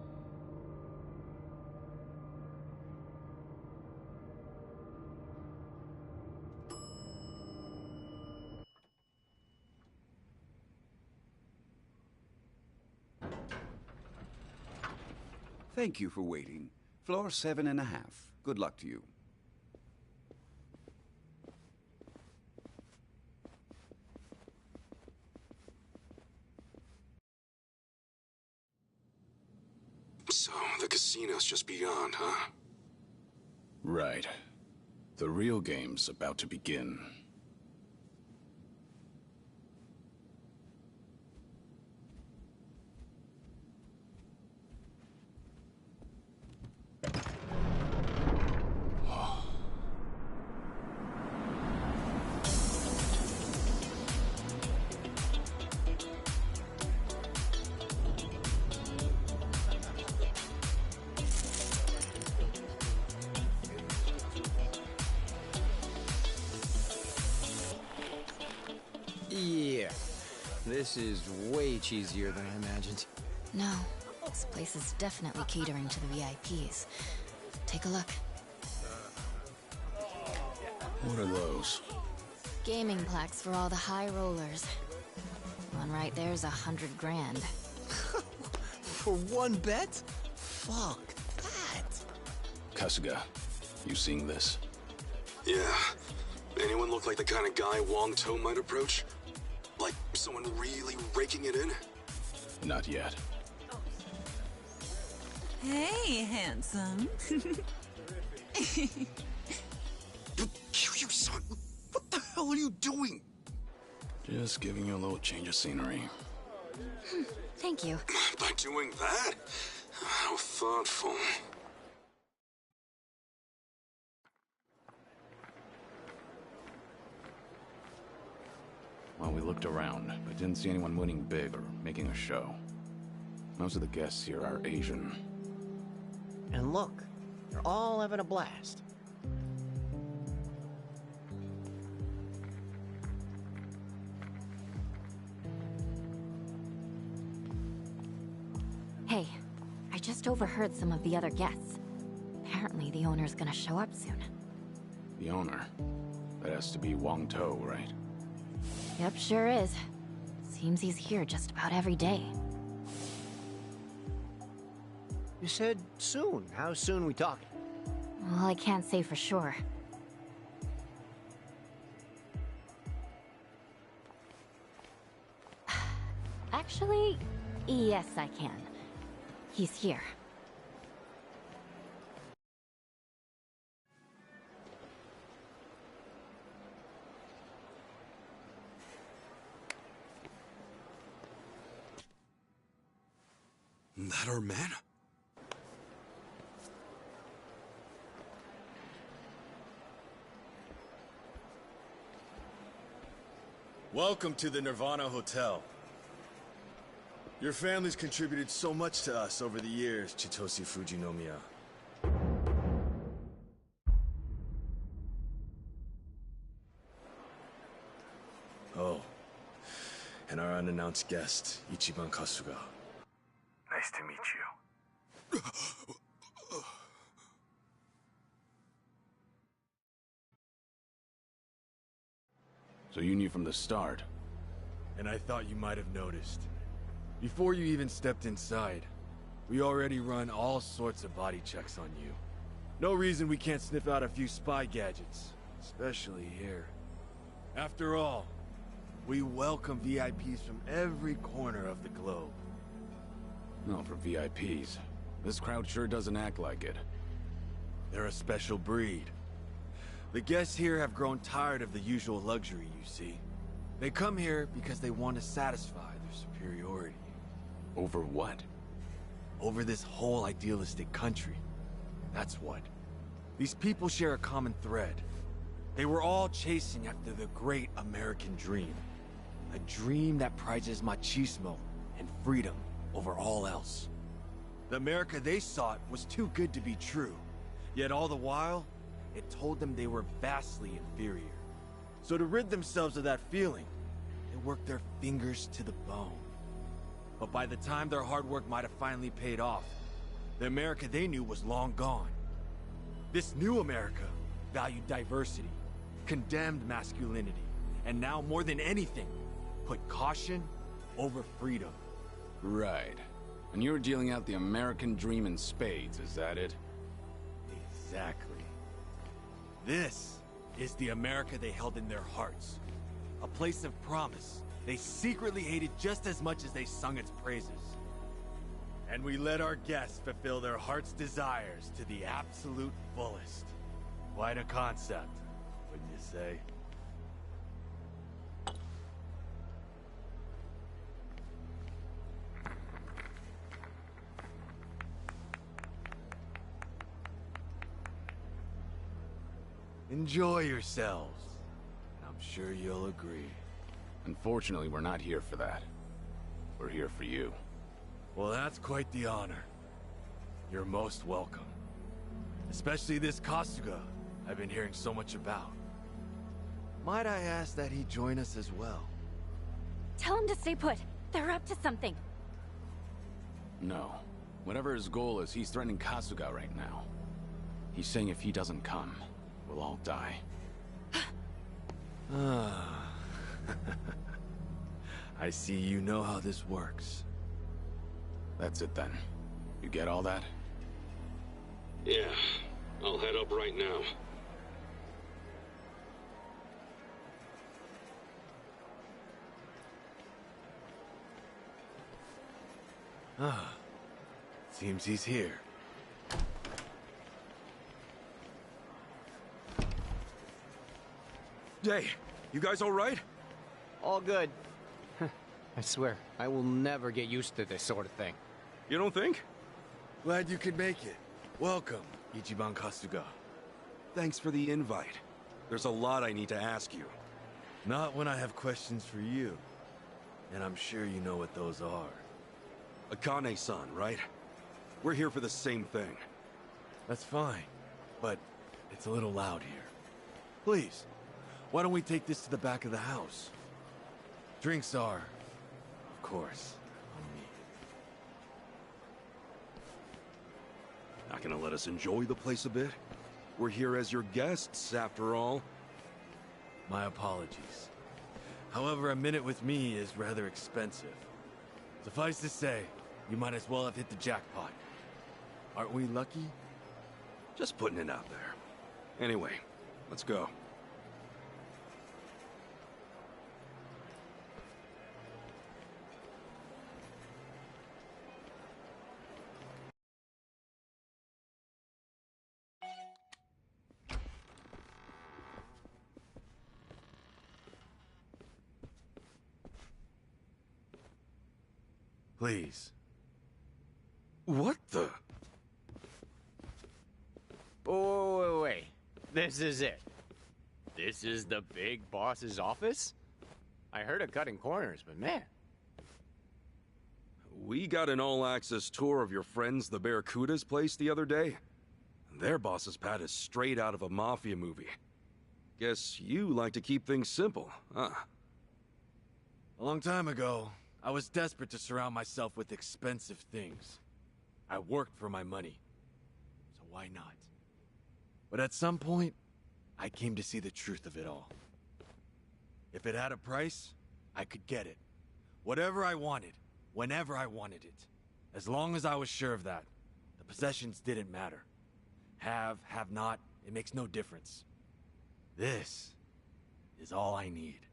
Thank you for waiting. Floor 7.5. Good luck to you. So, the casino's just beyond, huh? Right. The real game's about to begin. Yeah. This is way cheesier than I imagined. No, this place is definitely catering to the VIPs. Take a look. What are those? Gaming plaques for all the high rollers. One right there's 100 grand. For one bet? Fuck that. Kasuga, you seeing this? Yeah. Anyone look like the kind of guy Wong To might approach? Like someone really raking it in? Not yet. Hey, handsome. Kiryu-san, what the hell are you doing? Just giving you a little change of scenery. Thank you. By doing that? How thoughtful. Well, we looked around, but didn't see anyone winning big or making a show. Most of the guests here are Asian. And look, they're all having a blast. Hey, I just overheard some of the other guests. Apparently the owner's gonna show up soon. The owner? That has to be Wong To, right? Yep, sure is. Seems he's here just about every day. You said soon. How soon we talking? Well, I can't say for sure. Actually, Yes, I can. He's here. That our man? Welcome to the Nirvana Hotel. Your family's contributed so much to us over the years, Chitose Fujinomiya. Oh, and our unannounced guest, Ichiban Kasuga. Nice to meet you. So you knew from the start? And I thought you might have noticed. Before you even stepped inside, we already run all sorts of body checks on you. No reason we can't sniff out a few spy gadgets, especially here. After all, we welcome VIPs from every corner of the globe. No, for VIPs. This crowd sure doesn't act like it. They're a special breed. The guests here have grown tired of the usual luxury, you see. They come here because they want to satisfy their superiority. Over what? Over this whole idealistic country. That's what. These people share a common thread. They were all chasing after the great American dream. A dream that prizes machismo and freedom over all else. The America they sought was too good to be true. Yet all the while, it told them they were vastly inferior. So to rid themselves of that feeling, they worked their fingers to the bone. But by the time their hard work might have finally paid off, the America they knew was long gone. This new America valued diversity, condemned masculinity, and now more than anything, put caution over freedom. Right. And you're dealing out the American dream in spades, is that it? Exactly. This is the America they held in their hearts. A place of promise they secretly hated just as much as they sung its praises. And we let our guests fulfill their heart's desires to the absolute fullest. Quite a concept, wouldn't you say? Enjoy yourselves. I'm sure you'll agree. Unfortunately, we're not here for that. We're here for you. Well, that's quite the honor. You're most welcome. Especially this Kasuga I've been hearing so much about. Might I ask that he join us as well? Tell him to stay put. They're up to something. No. Whatever his goal is, he's threatening Kasuga right now. He's saying if he doesn't come, we'll all die. I see you know how this works. That's it then. You get all that? Yeah, I'll head up right now. Seems he's here. Hey, you guys all right? All good. I swear, I will never get used to this sort of thing. You don't think? Glad you could make it. Welcome, Ichiban Kasuga. Thanks for the invite. There's a lot I need to ask you. Not when I have questions for you. And I'm sure you know what those are. Akane-san, right? We're here for the same thing. That's fine, but it's a little loud here. Please, why don't we take this to the back of the house? Drinks are, of course, on me. Not gonna let us enjoy the place a bit? We're here as your guests, after all. My apologies. However, a minute with me is rather expensive. Suffice to say, you might as well have hit the jackpot. Aren't we lucky? Just putting it out there. Anyway, let's go. Please. What the? Oh, wait. This is it. This is the big boss's office? I heard of cutting corners, but man. We got an all-access tour of your friends the Barracuda's place the other day. Their boss's pad is straight out of a mafia movie. Guess you like to keep things simple, huh? A long time ago, I was desperate to surround myself with expensive things. I worked for my money, so why not? But at some point, I came to see the truth of it all. If it had a price, I could get it. Whatever I wanted, whenever I wanted it. As long as I was sure of that, the possessions didn't matter. Have not, it makes no difference. This is all I need.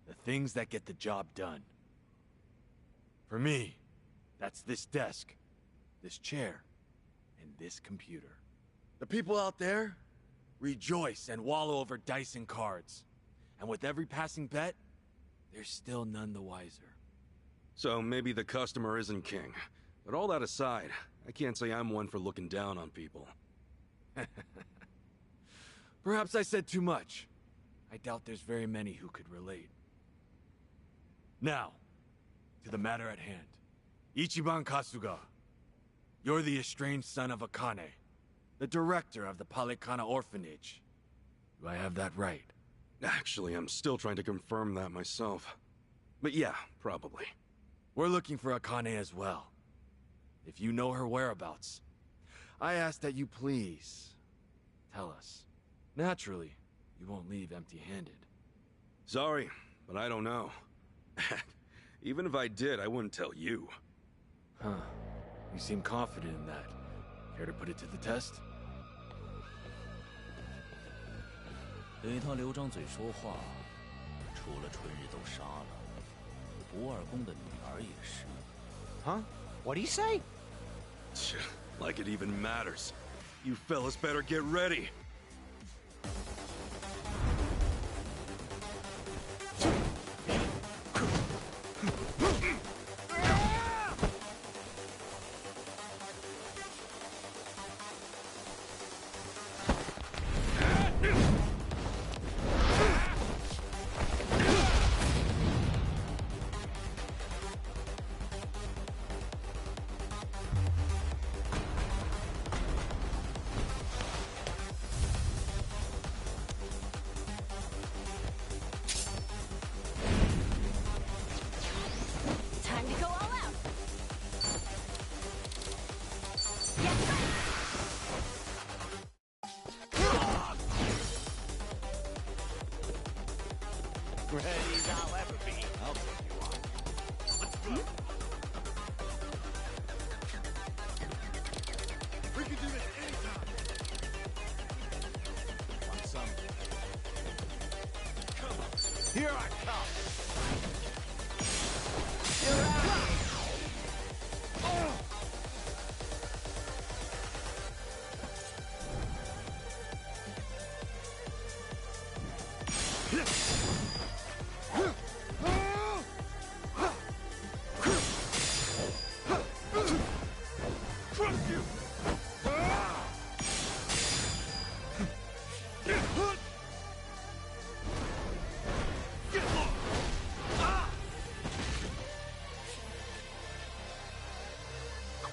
The things that get the job done. For me, that's this desk, this chair, and this computer. The people out there rejoice and wallow over dice and cards. And with every passing bet, they're still none the wiser. So maybe the customer isn't king. But all that aside, I can't say I'm one for looking down on people. Perhaps I said too much. I doubt there's very many who could relate. Now, to the matter at hand. Ichiban Kasuga, you're the estranged son of Akane, the director of the Palikana orphanage. Do I have that right? Actually, I'm still trying to confirm that myself. But yeah, probably. We're looking for Akane as well. If you know her whereabouts, I ask that you please tell us. Naturally, you won't leave empty-handed. Sorry, but I don't know. Even if I did, I wouldn't tell you. Huh. You seem confident in that. Care to put it to the test? 对他刘张嘴说话，除了春日都杀了，不二公的女儿也是。Huh? What'd he say? Like it even matters. You fellas better get ready. Time to go all out. Ready as I'll ever be. I'll take you on. Let's go. We can do this anytime. Want some? Come on. Here I come. You're out. Trust you. Get lost.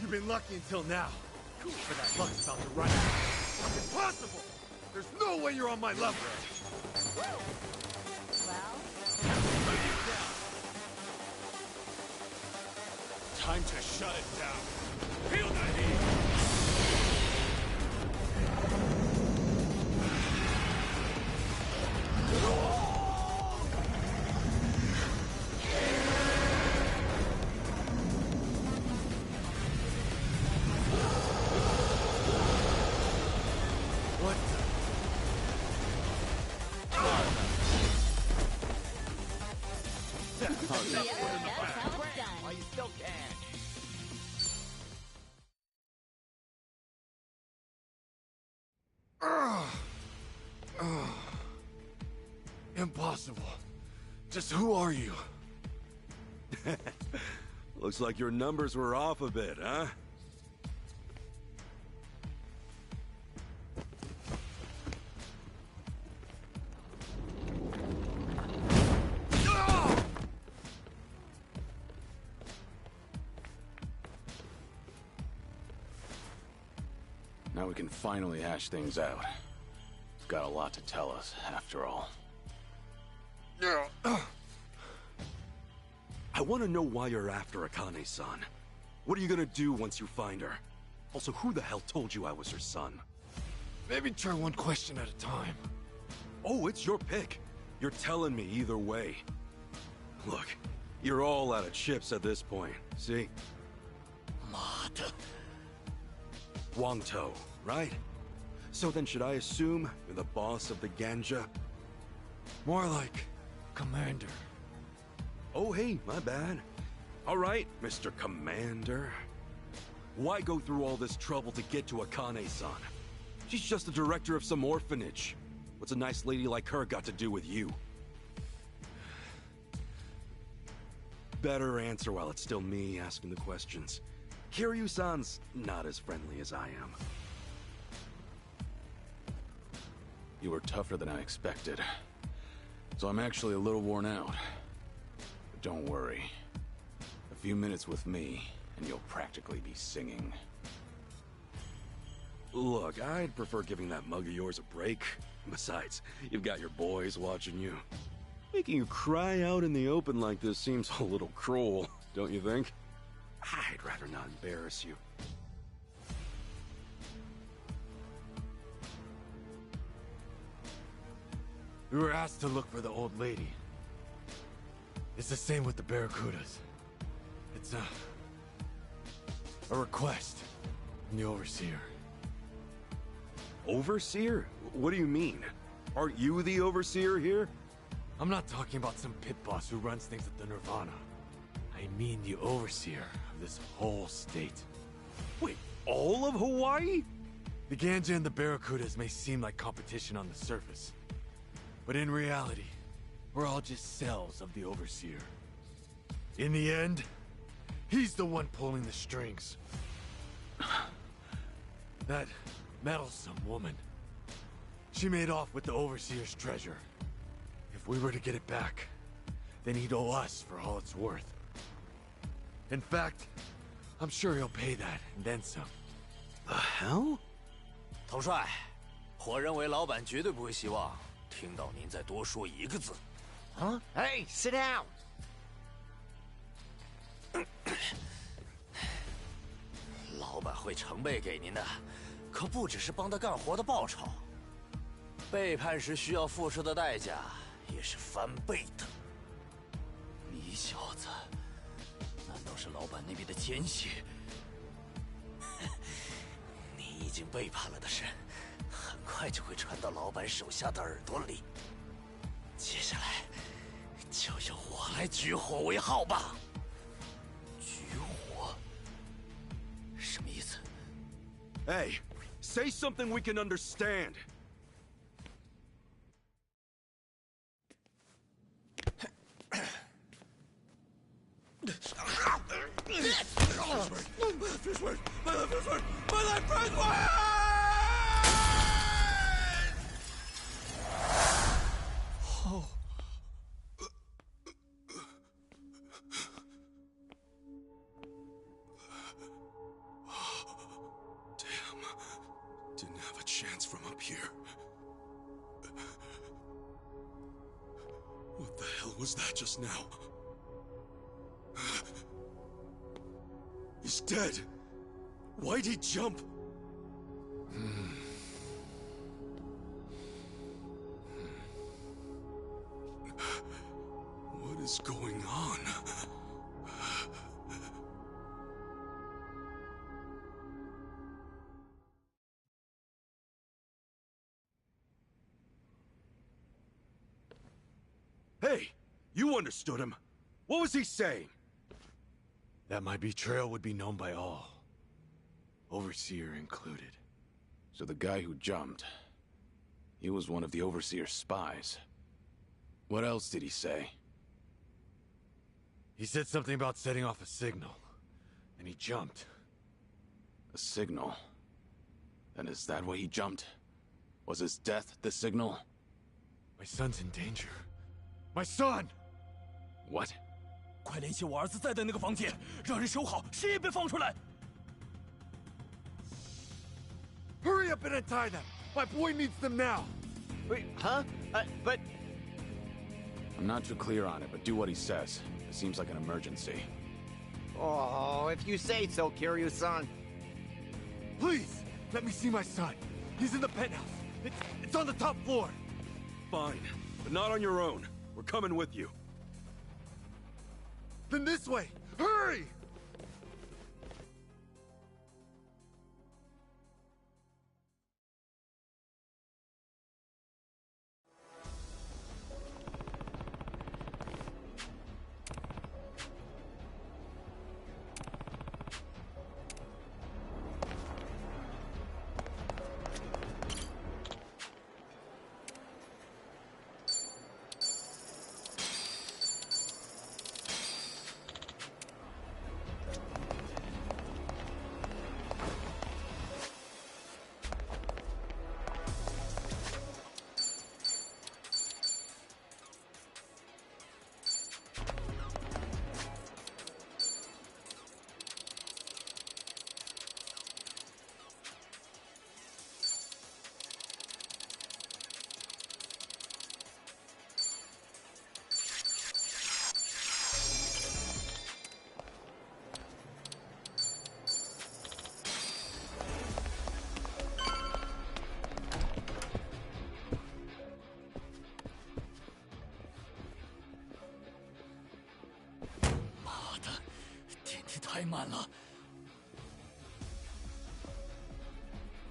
You've been lucky until now. But that luck's about to run out. Impossible! There's no way you're on my level. Time to shut it down. Feel the heat! What the? That's how it's done. While you still can. Impossible. Just who are you? Looks like your numbers were off a bit, huh? Now we can finally hash things out. Got a lot to tell us, after all. I want to know why you're after Akane-san. What are you gonna do once you find her? Also, who the hell told you I was her son? Maybe try one question at a time. Oh, it's your pick. You're telling me either way. Look, you're all out of chips at this point, see? Wangto, right? So then should I assume you're the boss of the Ganja? More like commander. Oh, hey, my bad. All right, Mr. Commander. Why go through all this trouble to get to Akane-san? She's just the director of some orphanage. What's a nice lady like her got to do with you? Better answer while it's still me asking the questions. Kiryu-san's not as friendly as I am. You were tougher than I expected. So I'm actually a little worn out. But don't worry. A few minutes with me, and you'll practically be singing. Look, I'd prefer giving that mug of yours a break. Besides, you've got your boys watching you. Making you cry out in the open like this seems a little cruel, don't you think? I'd rather not embarrass you. We were asked to look for the old lady. It's the same with the Barracudas. It's a request from the Overseer. Overseer? What do you mean? Aren't you the Overseer here? I'm not talking about some pit boss who runs things at the Nirvana. I mean the Overseer of this whole state. Wait, all of Hawaii? The Ganja and the Barracudas may seem like competition on the surface. But in reality, we're all just cells of the Overseer. In the end, he's the one pulling the strings. That meddlesome woman. She made off with the Overseer's treasure. If we were to get it back, then he'd owe us for all it's worth. In fact, I'm sure he'll pay that and then some. The hell? 统帅，我认为老板绝对不会希望听到您再多说一个字。Huh? Hey, sit down. 老板会成倍给您的，可不只是帮他干活的报酬，背叛时需要付出的代价也是翻倍的。你小子，难道是老板那边的奸细？你已经背叛了的事，很快就会传到老板手下的耳朵里。接下来，就由我来举火为号吧。举火？什么意思？ Hey, say something we can understand. Didn't have a chance from up here. What the hell was that just now? He's dead. Why'd he jump? What is going on? Hey, you understood him. What was he saying? That my betrayal would be known by all. Overseer included. So the guy who jumped, he was one of the Overseer's spies. What else did he say? He said something about setting off a signal, and he jumped. A signal? Then is that why he jumped? Was his death the signal? My son's in danger. My son! What? 快联系我儿子在的那个房间，让人守好，谁也别放出来。 Hurry up and untie them! My boy needs them now! Wait, huh? But... I'm not too clear on it, but do what he says. It seems like an emergency. Oh, if you say so, Kiryu-san. Please, let me see my son. He's in the penthouse. It's on the top floor. Fine, but not on your own. We're coming with you. Then this way! Hurry!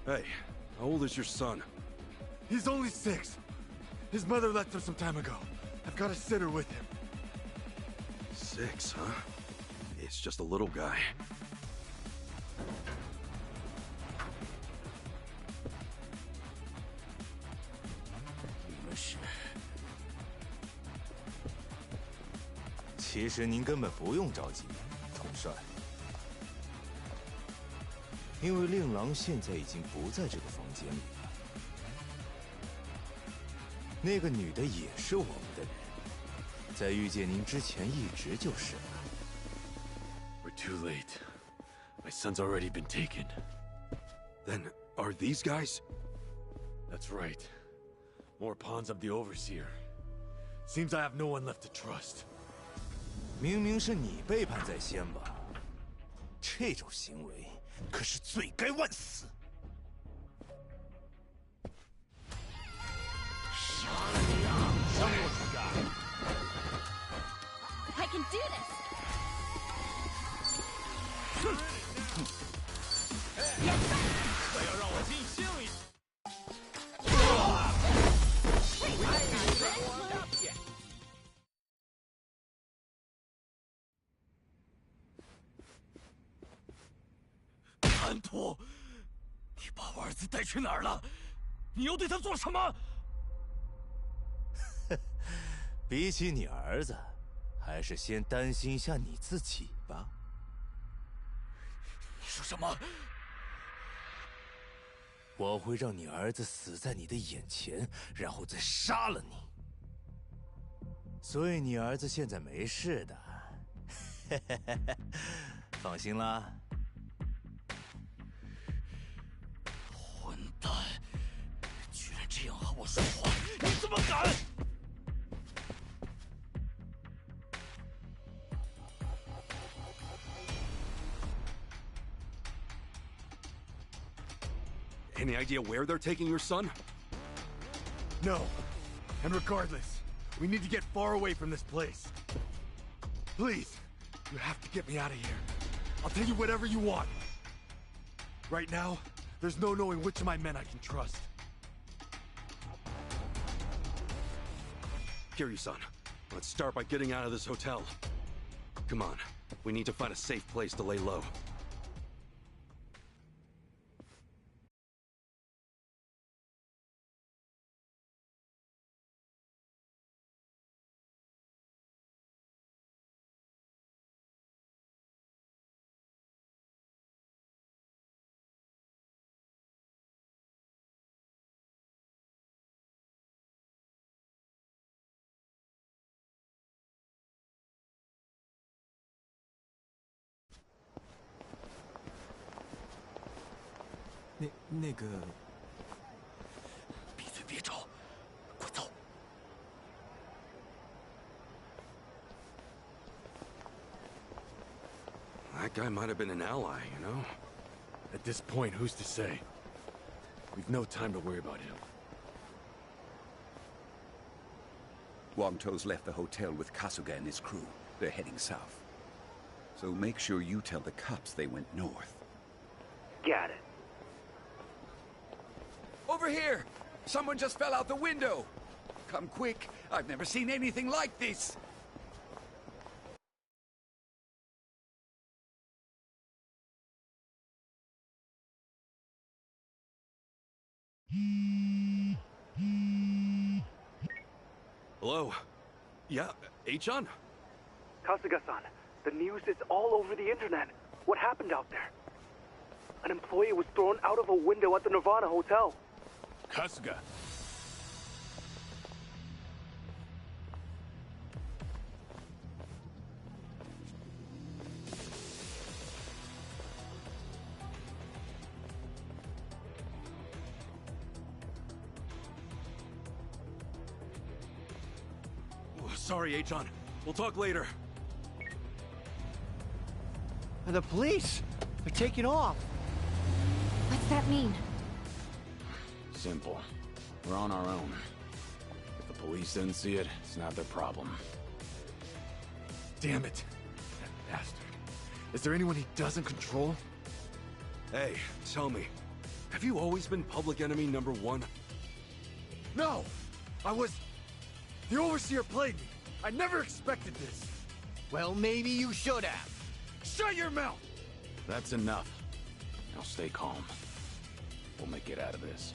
Hey, how old is your son? He's only 6. His mother left him some time ago. I've got a sitter with him. 6, huh? It's just a little guy.其实您根本不用着急，统帅。因为令郎现在已经不在这个房间里了。那个女的也是我们的人，在遇见您之前一直就是了。We're too late. My son's already been taken. Then, are these guys? That's right. More pawns of the Overseer. Seems I have no one left to trust. 明明是你背叛在先吧？这种行为可是罪该万死！杀了你啊！让我去干 I can do this. 可要让我尽兴一下！ 叛徒！你把我儿子带去哪儿了？你又对他做了什么？比起你儿子，还是先担心一下你自己吧。你说什么？我会让你儿子死在你的眼前，然后再杀了你。所以你儿子现在没事的，放心啦。 混蛋！居然这样和我说话，你怎么敢？Any idea where they're taking your son? No. And regardless, we need to get far away from this place. Please, you have to get me out of here. I'll tell you whatever you want. Right now, there's no knowing which of my men I can trust. Kiryu-san, let's start by getting out of this hotel. Come on, we need to find a safe place to lay low. 那个，闭嘴别吵，快走。That guy might have been an ally, you know? At this point, who's to say? We've no time to worry about him. Wang To's left the hotel with Kasuga and his crew. They're heading south. So make sure you tell the cops they went north. Got it. Over here! Someone just fell out the window! Come quick! I've never seen anything like this! Hello? Yeah, Achan? Kasuga-san, the news is all over the internet. What happened out there? An employee was thrown out of a window at the Nirvana Hotel. Kasuga! Sorry, Achan. We'll talk later. The police! They're taking off! What's that mean? Simple. We're on our own. If the police didn't see it, it's not their problem. damn it. That bastard. Is there anyone he doesn't control? Hey, tell me, have you always been public enemy #1? No! The Overseer played me. I never expected this. Well, maybe you should have. Shut your mouth! That's enough. Now stay calm. We'll make it out of this.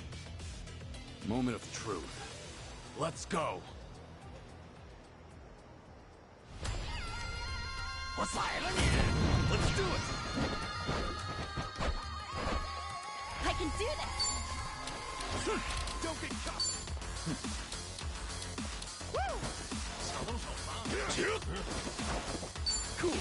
Moment of truth. Let's go! Let's do it! I can do this! Don't get caught! Cool.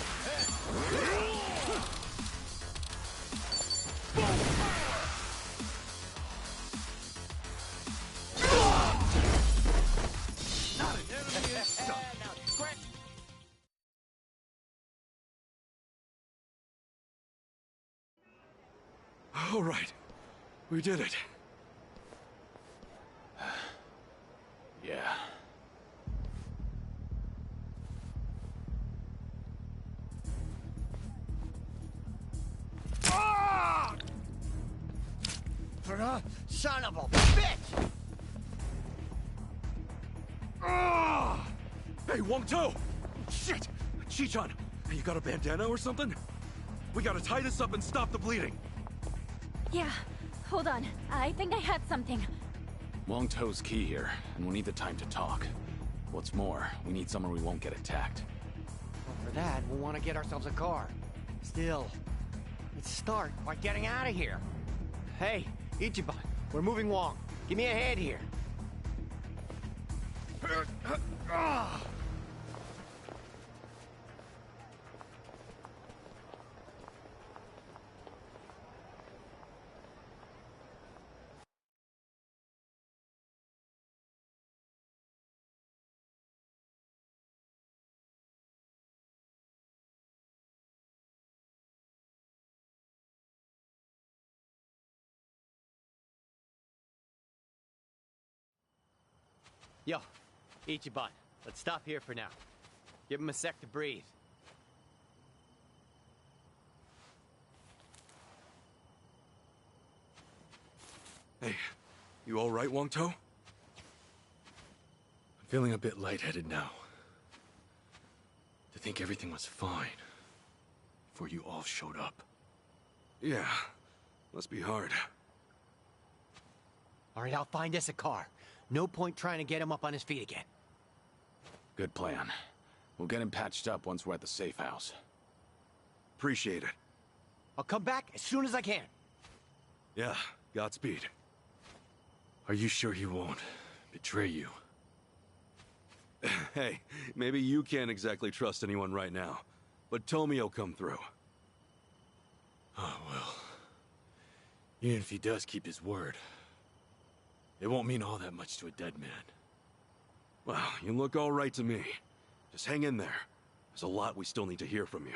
Not an enemy is stuck. All right. We did it. Yeah. Son of a bitch! Hey, Wang To! Shit! Chichan, you got a bandana or something? We gotta tie this up and stop the bleeding. Yeah, hold on. I think I had something. Wang To's key here, and we need the time to talk. What's more, we need somewhere we won't get attacked. Well, for that, we'll want to get ourselves a car. Still, let's start by getting out of here. Hey, Ichiban, we're moving Wong. Give me a hand here. Yo, Ichiban, let's stop here for now. Give him a sec to breathe. Hey, you all right, Wang To? I'm feeling a bit lightheaded now. To think everything was fine before you all showed up. Yeah, must be hard. All right, I'll find us a car. No point trying to get him up on his feet again. Good plan. We'll get him patched up once we're at the safe house. Appreciate it. I'll come back as soon as I can. Yeah, Godspeed. Are you sure he won't betray you? Hey, maybe you can't exactly trust anyone right now, but Tomio'll come through. Oh, well. Even if he does keep his word, it won't mean all that much to a dead man. Well, you look all right to me. Just hang in there. There's a lot we still need to hear from you.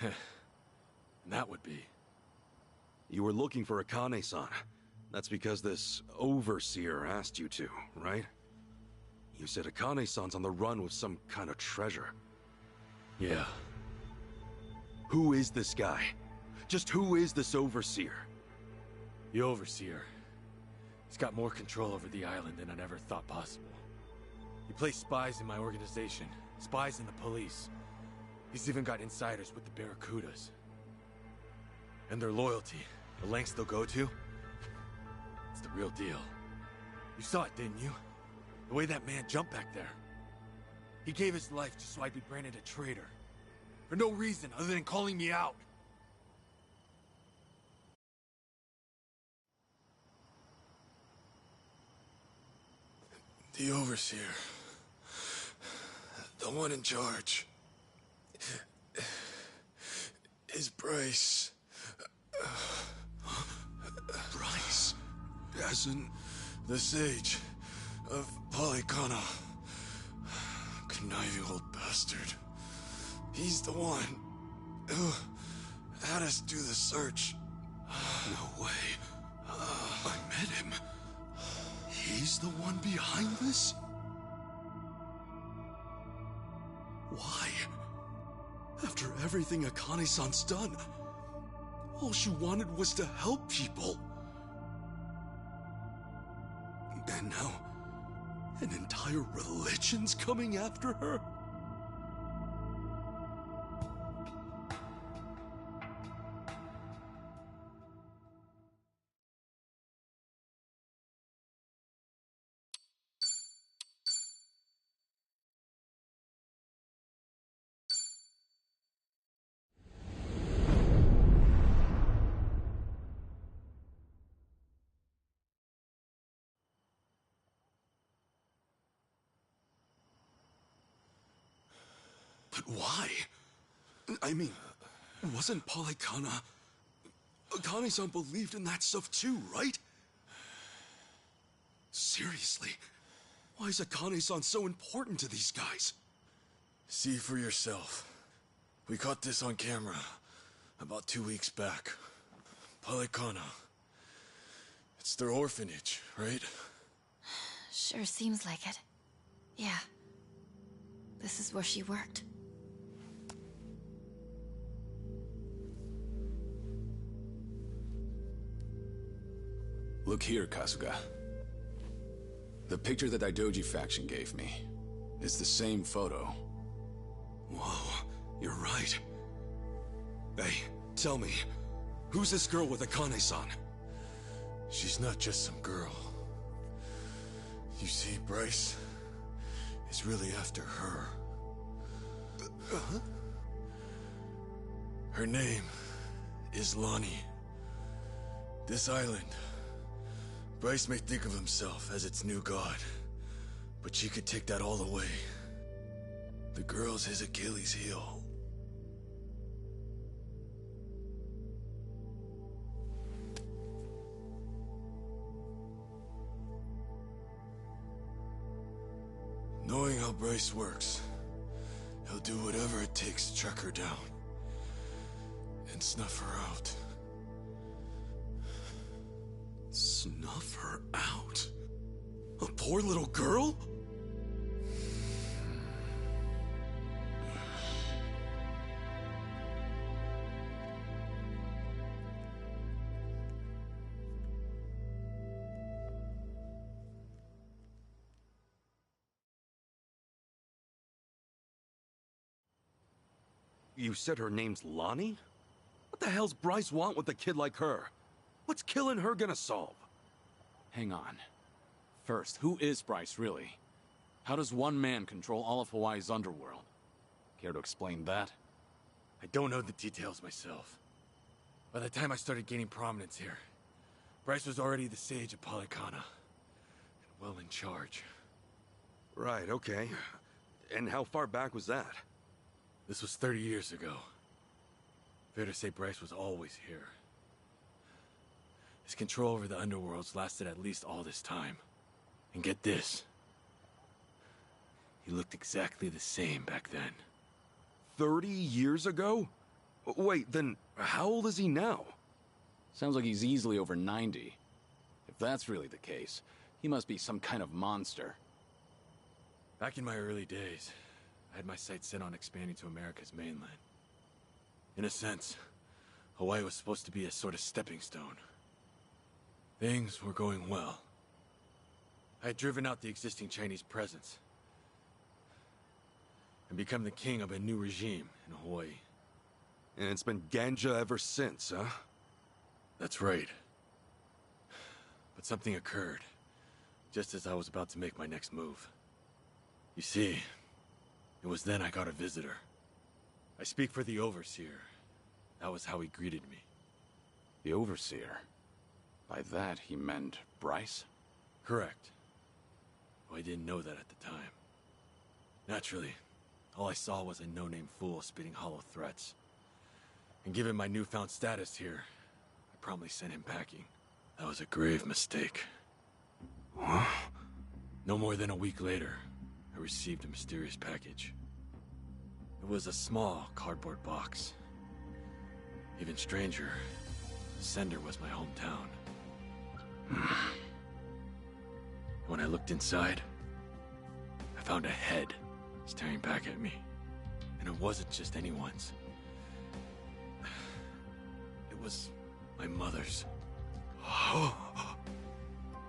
And that would be? You were looking for Akane-san. That's because this overseer asked you to, right? You said Akane-san's on the run with some kind of treasure. Yeah. Who is this guy? Just who is this overseer? The overseer. He's got more control over the island than I'd ever thought possible. He plays spies in my organization, spies in the police. He's even got insiders with the Barracudas. And their loyalty, the lengths they'll go to, it's the real deal. You saw it, didn't you? The way that man jumped back there. He gave his life just so I'd be branded a traitor. For no reason other than calling me out. The overseer. The one in charge. Is Bryce. Bryce? As in... The sage of Polycana. Conniving old bastard. He's the one who had us do the search. No way. I met him. He's the one behind this? Why? After everything Akane-san's done, all she wanted was to help people. And now, an entire religion's coming after her? But why? I mean, wasn't Polycana... Akane-san believed in that stuff too, right? Seriously, why is Akane-san so important to these guys? See for yourself. We caught this on camera about 2 weeks back. Polycana. It's their orphanage, right? Sure seems like it. Yeah. This is where she worked. Look here, Kasuga. The picture the Daidoji faction gave me is the same photo. Whoa, you're right. Hey, tell me, who's this girl with Akane-san? She's not just some girl. You see, Bryce is really after her. Her name is Lonnie. This island, Bryce may think of himself as its new god, but she could take that all away. The girl's his Achilles heel. Knowing how Bryce works, he'll do whatever it takes to track her down and snuff her out. Snuff her out? A poor little girl? You said her name's Lonnie? What the hell's Bryce want with a kid like her? What's killing her gonna solve? Hang on. First, who is Bryce, really? How does one man control all of Hawaii's underworld? Care to explain that? I don't know the details myself. By the time I started gaining prominence here, Bryce was already the sage of Polycana, and well in charge. Right, okay. And how far back was that? This was 30 years ago. Fair to say Bryce was always here. His control over the underworlds lasted at least all this time. And get this. He looked exactly the same back then. 30 years ago? Wait, then how old is he now? Sounds like he's easily over 90. If that's really the case, he must be some kind of monster. Back in my early days, I had my sights set on expanding to America's mainland. In a sense, Hawaii was supposed to be a sort of stepping stone. Things were going well. I had driven out the existing Chinese presence and become the king of a new regime in Hawaii. And it's been ganja ever since, huh? That's right. But something occurred, just as I was about to make my next move. You see, it was then I got a visitor. I speak for the Overseer. That was how he greeted me. The Overseer? By that, he meant Bryce? Correct. Though I didn't know that at the time. Naturally, all I saw was a no-name fool spitting hollow threats. And given my newfound status here, I promptly sent him packing. That was a grave mistake. Huh? No more than a week later, I received a mysterious package. It was a small cardboard box. Even stranger, the sender was my hometown. When I looked inside, I found a head staring back at me. And it wasn't just anyone's. It was my mother's.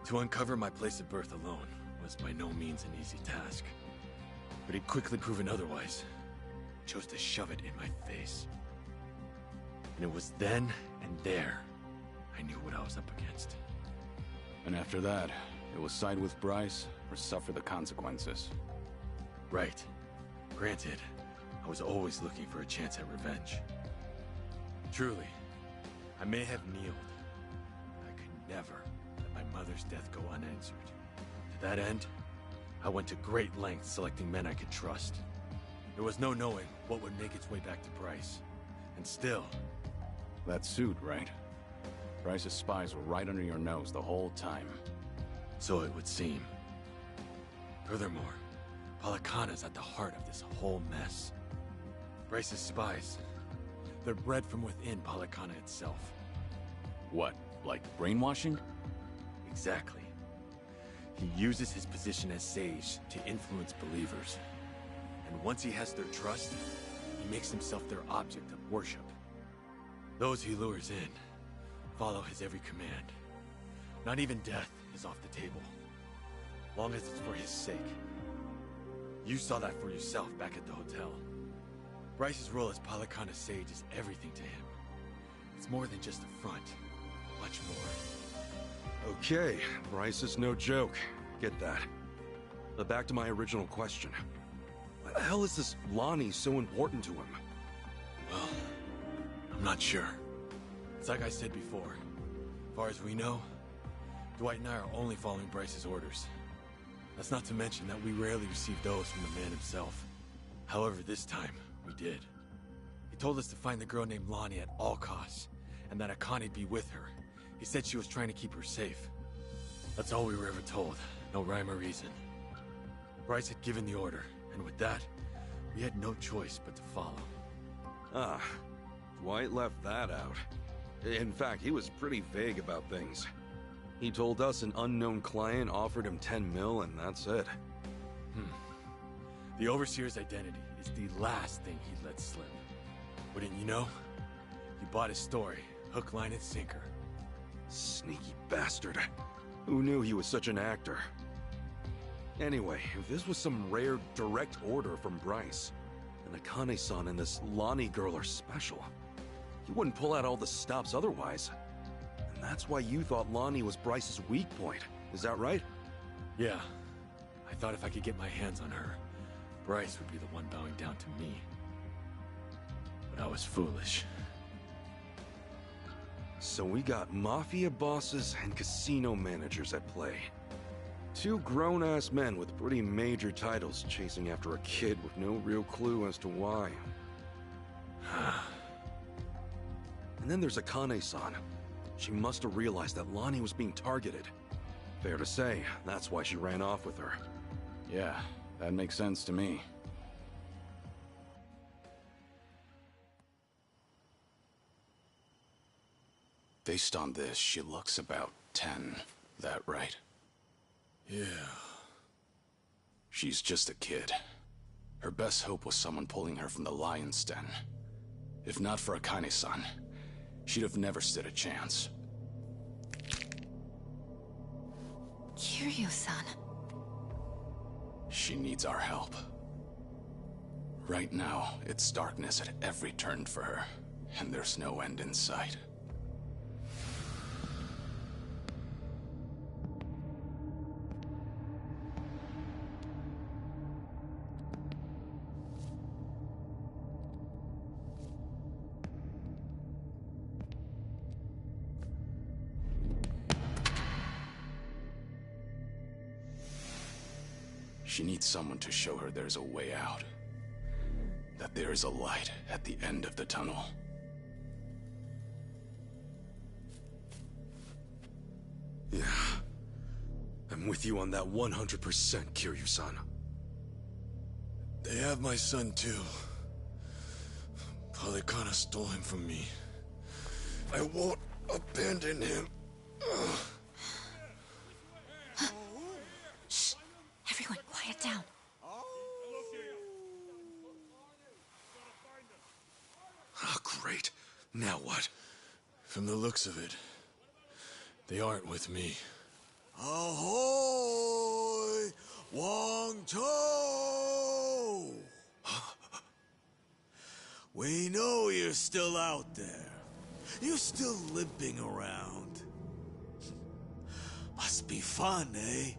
To uncover my place of birth alone was by no means an easy task. But he'd quickly proven otherwise. Chose to shove it in my face. And it was then and there I knew what I was up against. And after that, it was side with Bryce or suffer the consequences. Right. Granted, I was always looking for a chance at revenge. Truly, I may have kneeled, but I could never let my mother's death go unanswered. To that end, I went to great lengths selecting men I could trust. There was no knowing what would make its way back to Bryce. And still... That suit, right? Bryce's spies were right under your nose the whole time. So it would seem. Furthermore, Palakana's at the heart of this whole mess. Bryce's spies, they're bred from within Palakana itself. What, like brainwashing? Exactly. He uses his position as sage to influence believers. And once he has their trust, he makes himself their object of worship. Those he lures in follow his every command. Not even death is off the table, long as it's for his sake. You saw that for yourself back at the hotel. Bryce's role as Palakana's sage is everything to him. It's more than just a front, much more. Okay, Bryce is no joke. Get that. But back to my original question. Why the hell is this Lonnie so important to him? Well, I'm not sure. It's like I said before. As far as we know, Dwight and I are only following Bryce's orders. That's not to mention that we rarely receive those from the man himself. However, this time, we did. He told us to find the girl named Lonnie at all costs, and that Akani'd be with her. He said she was trying to keep her safe. That's all we were ever told. No rhyme or reason. Bryce had given the order, and with that, we had no choice but to follow. Ah, Dwight left that out. In fact, he was pretty vague about things. He told us an unknown client offered him 10 mil, and that's it. The Overseer's identity is the last thing he'd let slip. Wouldn't you know? He bought his story, hook, line, and sinker. Sneaky bastard. Who knew he was such an actor? Anyway, if this was some rare direct order from Bryce, then Akane-san and this Lonnie girl are special. He wouldn't pull out all the stops otherwise. And that's why you thought Lonnie was Bryce's weak point. Is that right? Yeah. I thought if I could get my hands on her, Bryce would be the one bowing down to me. But I was foolish. So we got mafia bosses and casino managers at play. Two grown-ass men with pretty major titles chasing after a kid with no real clue as to why. And then there's Akane-san. She must have realized that Lonnie was being targeted. Fair to say, that's why she ran off with her. Yeah, that makes sense to me. Based on this, she looks about 10. That right? Yeah. She's just a kid. Her best hope was someone pulling her from the lion's den. If not for Akane-san, she'd have never stood a chance. Kiryu-san. She needs our help. Right now, it's darkness at every turn for her, and there's no end in sight. She needs someone to show her there's a way out. That there is a light at the end of the tunnel. Yeah. I'm with you on that 100%, Kiryu-san. They have my son too. Polycana stole him from me. I won't abandon him. Shh! Everyone, quiet down. Oh, great. Now what? From the looks of it, they aren't with me. Ahoy! Wong-To! We know you're still out there. You're still limping around. Must be fun, eh?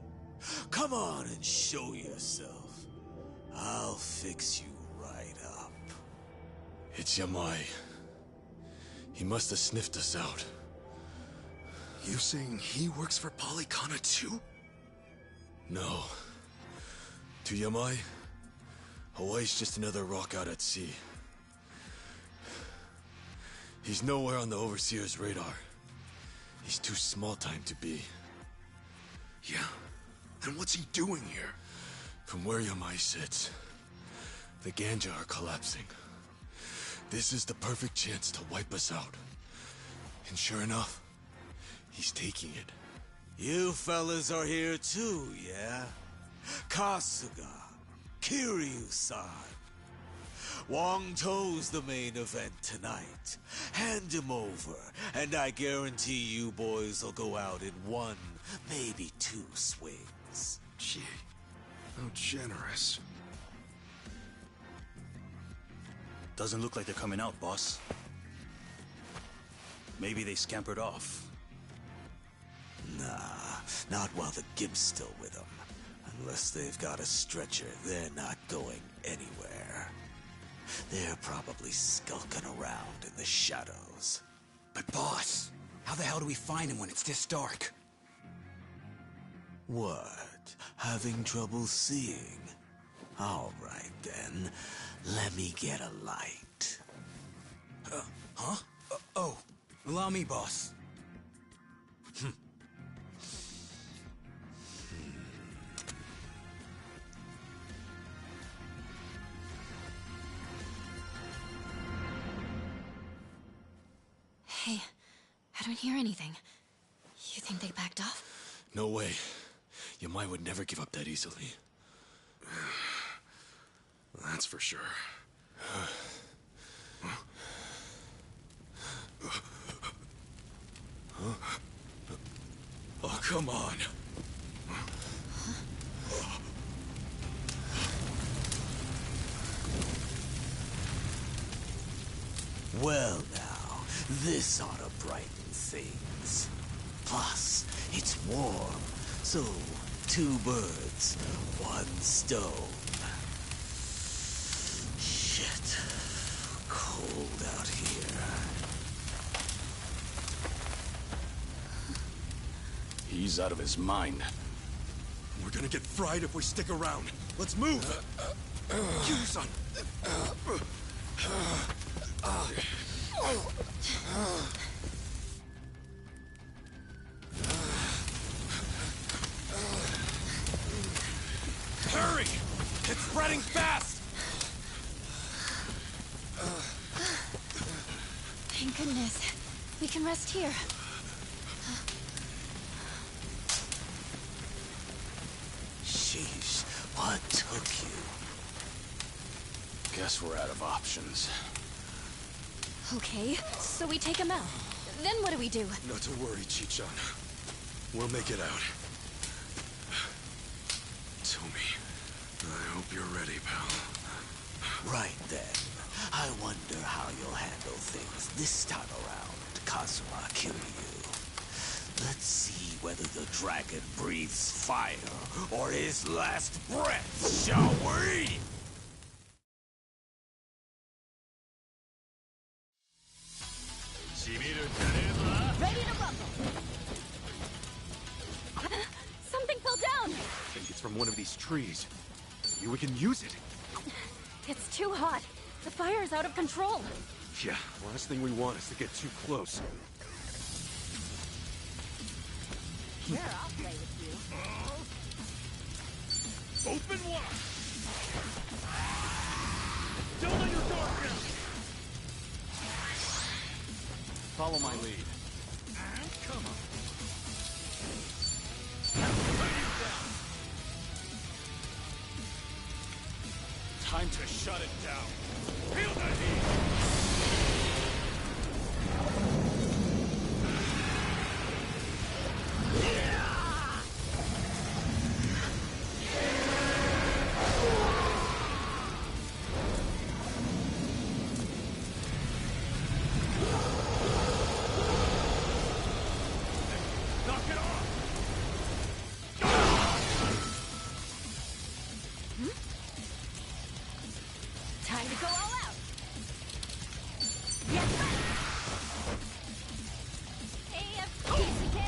Come on and show yourself. I'll fix you right up. It's Yamai. He must have sniffed us out. You saying he works for Polycana too? No. To Yamai, Hawaii's just another rock out at sea. He's nowhere on the Overseer's radar. He's too small-time to be. Yeah? And what's he doing here? From where Yamai sits, the Ganja are collapsing. This is the perfect chance to wipe us out. And sure enough, he's taking it. You fellas are here too, yeah? Kasuga, Kiryu-san. Wong-To's the main event tonight. Hand him over, and I guarantee you boys will go out in one, maybe two swings. Gee, how generous. Doesn't look like they're coming out, boss. Maybe they scampered off. Nah, not while the Gimp's still with them. Unless they've got a stretcher, they're not going anywhere. They're probably skulking around in the shadows. But boss, how the hell do we find him when it's this dark? What? Having trouble seeing? All right then, let me get a light. Huh? Oh, allow me, boss. Hey, I don't hear anything. You think they backed off? No way. Yamai would never give up that easily. That's for sure. Oh, come on. Well now, this ought to brighten things. Plus, it's warm, so 2 birds, 1 stone. Shit, cold out here. He's out of his mind. We're gonna get fried if we stick around. Let's move! Kiryu-san! It's spreading fast! Thank goodness. We can rest here. Sheesh, what took you? Guess we're out of options. Okay, so we take him out. Then what do we do? Not to worry, Chichan. We'll make it out. Tommy, I hope you're ready, pal. Right then. I wonder how you'll handle things this time around, Kazuma Kiryu. Let's see whether the dragon breathes fire or his last breath, shall we? Ready to rumble! Something fell down! I think it's from one of these trees. Maybe we can use it. It's too hot. The fire is out of control. Yeah, last thing we want is to get too close. Sure, I'll play with you. Open wide! Don't let your guard down! Follow my lead. Come on. Time to shut it down. Feel the heat! Time to go all out! Yes! AFPCK!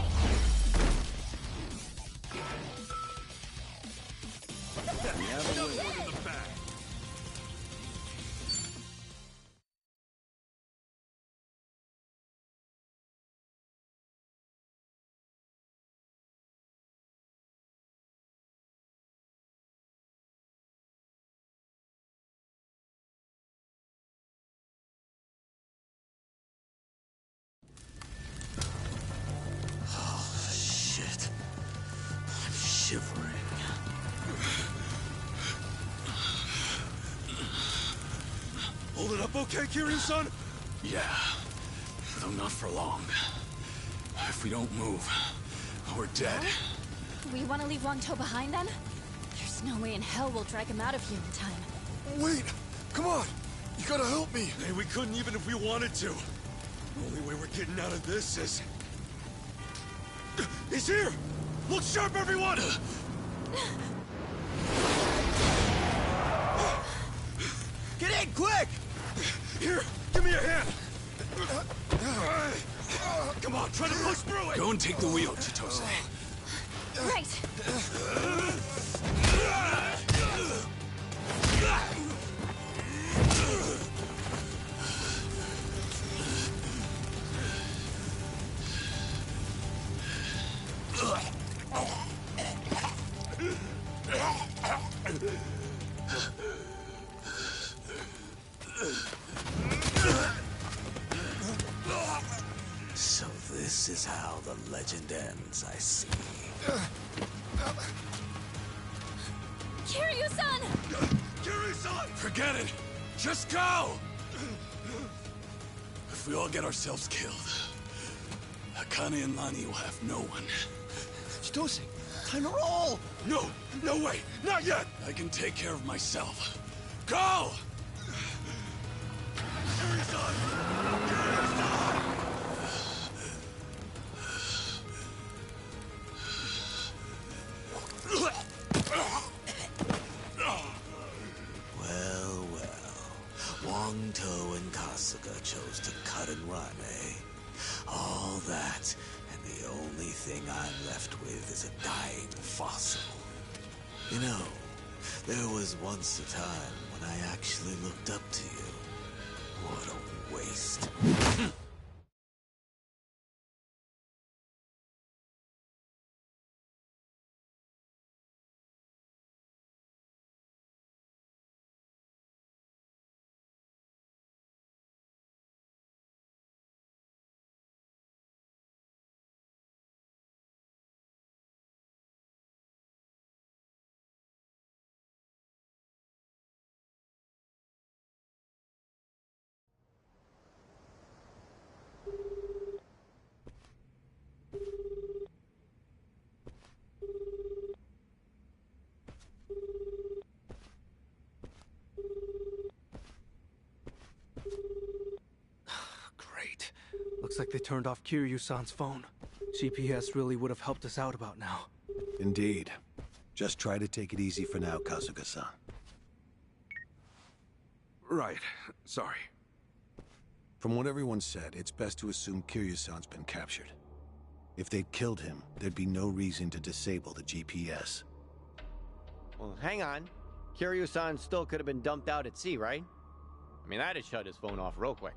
We have a win in the back. Shit. I'm shivering. Hold it up okay, Kiryu-san? Yeah, though not for long. If we don't move, we're dead. We want to leave Wangto behind then? There's no way in hell we'll drag him out of here in time. Wait! Come on! You gotta help me! Hey, we couldn't even if we wanted to. Only way we're getting out of this is... He's here! Look sharp, everyone! Get in, quick! Here, give me a hand! Come on, try to push through it! Go and take the wheel, Chitose. Right! So this is how the legend ends, I see. Kiryu-san! Kiryu-san! Forget it! Just go! If we all get ourselves killed, Akane and Lani will have no one. Chitose, time to roll! No! No way! Not yet! I can take care of myself. Go! Kiryu-san! Kiryu-san! Well, Wangto and Kasuga chose to cut and run, eh? All that, and the only thing I'm left with is a dying fossil. You know, there was once a time when I actually looked up to you. What a waste. Looks like they turned off Kiryu-san's phone. GPS really would have helped us out about now. Indeed. Just try to take it easy for now, Kasuga-san. Right. Sorry. From what everyone said, it's best to assume Kiryu-san's been captured. If they'd killed him, there'd be no reason to disable the GPS. Well, hang on. Kiryu-san still could have been dumped out at sea, right? I mean, that'd shut his phone off real quick.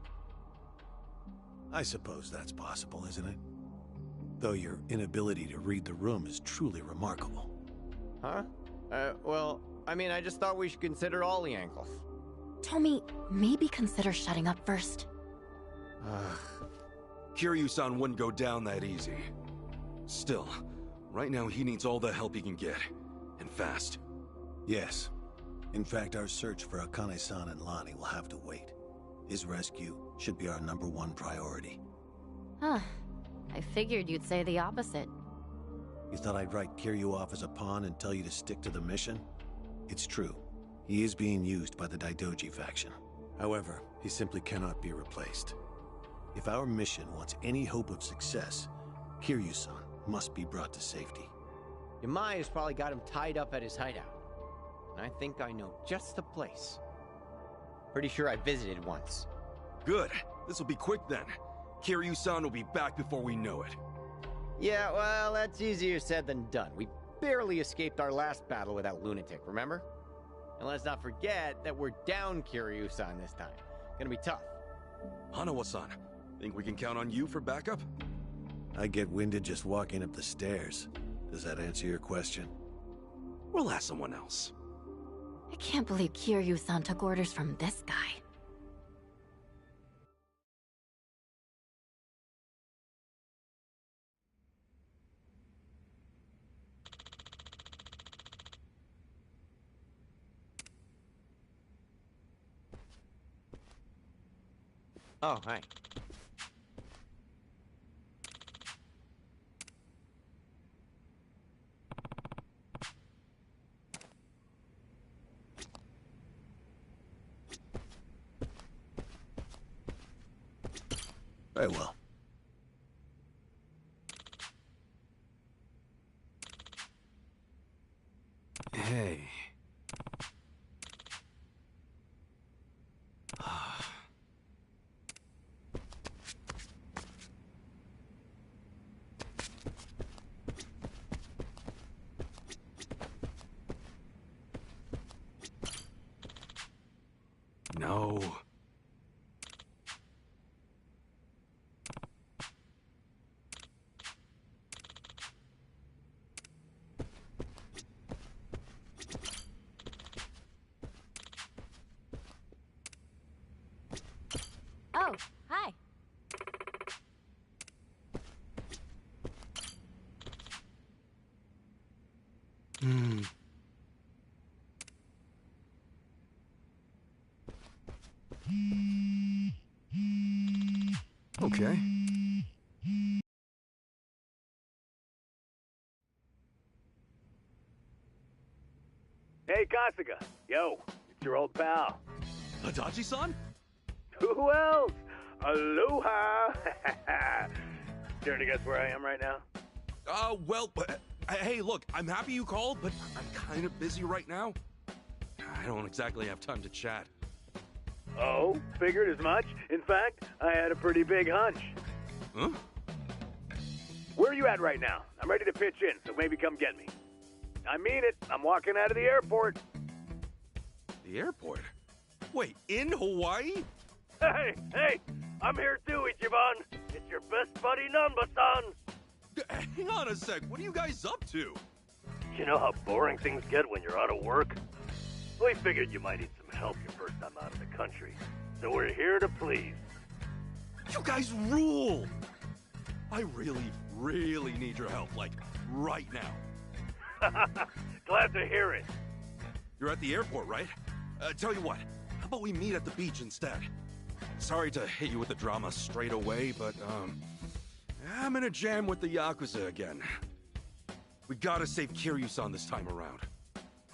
I suppose that's possible, isn't it? Though your inability to read the room is truly remarkable. Huh? Well, I mean, I just thought we should consider all the angles. Tommy, maybe consider shutting up first. Kiryu-san wouldn't go down that easy. Still, right now he needs all the help he can get. And fast. Yes. In fact, our search for Akane-san and Lonnie will have to wait. His rescue should be our #1 priority. Huh. I figured you'd say the opposite. You thought I'd write Kiryu off as a pawn and tell you to stick to the mission? It's true. He is being used by the Daidoji faction. However, he simply cannot be replaced. If our mission wants any hope of success, Kiryu-san must be brought to safety. Yamai has probably got him tied up at his hideout. And I think I know just the place. Pretty sure I visited once. Good. This'll be quick then. Kiryu-san will be back before we know it. Yeah, well, that's easier said than done. We barely escaped our last battle with that lunatic, remember? And let's not forget that we're down Kiryu-san this time. Gonna be tough. Hanawa-san, think we can count on you for backup? I get winded just walking up the stairs. Does that answer your question? We'll ask someone else. I can't believe Kiryu-san took orders from this guy. Oh, hi. Very well. Hey. No. Oh, hi. Okay. Hey, Kasuga. Yo, it's your old pal. Adachi-san? Who else? Aloha! Care to guess where I am right now? Well, hey, look, I'm happy you called, but I'm kind of busy right now. I don't exactly have time to chat. Oh, figured as much. In fact, I had a pretty big hunch. Huh? Where are you at right now? I'm ready to pitch in, so maybe come get me. I mean it. I'm walking out of the airport. The airport? Wait, in Hawaii? Hey, I'm here too, Ichiban. It's your best buddy, Nanba-san. Hang on a sec, what are you guys up to? You know how boring things get when you're out of work? We figured you might need some help your first time out of the country. So we're here to please. You guys rule! I really need your help, like, right now. Glad to hear it. You're at the airport, right? Tell you what, how about we meet at the beach instead? Sorry to hit you with the drama straight away, but, I'm in a jam with the Yakuza again. We gotta save Kiryu-san this time around.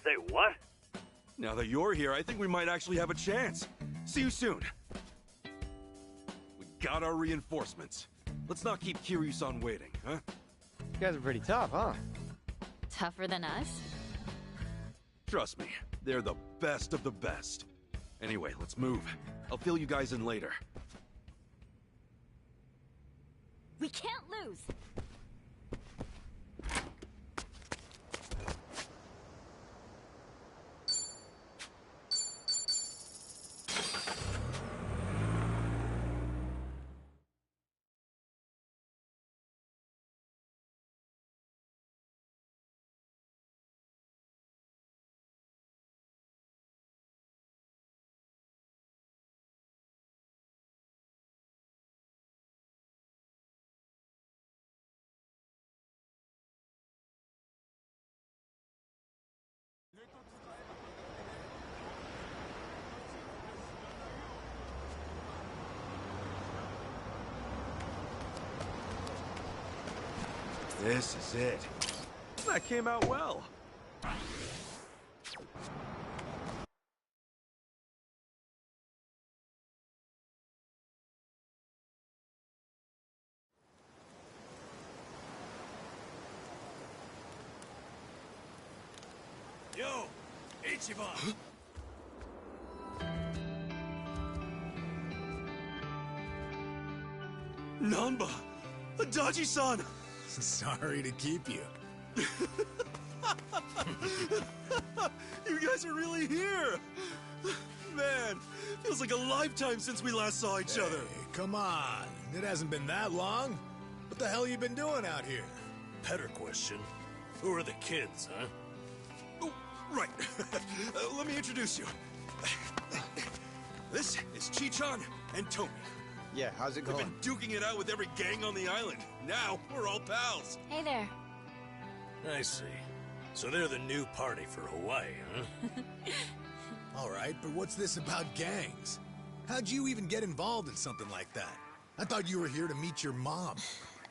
Say what? Now that you're here, I think we might actually have a chance. See you soon. We got our reinforcements. Let's not keep Kiryu-san waiting, huh? You guys are pretty tough, huh? Tougher than us? Trust me, they're the best of the best. Anyway, let's move. I'll fill you guys in later. We can't lose! This is it. That came out well. Yo, Ichiban! Nanba! Adachi-san! Sorry to keep you. You guys are really here! Man, feels like a lifetime since we last saw each other. Come on, it hasn't been that long. What the hell you been doing out here? Better question. Who are the kids, huh? Oh, right. Let me introduce you. This is Chi-chan and Tomi. Yeah, how's it going? We've been duking it out with every gang on the island. Now, we're all pals. Hey there. I see. So they're the new party for Hawaii, huh? All right, but what's this about gangs? How'd you even get involved in something like that? I thought you were here to meet your mom.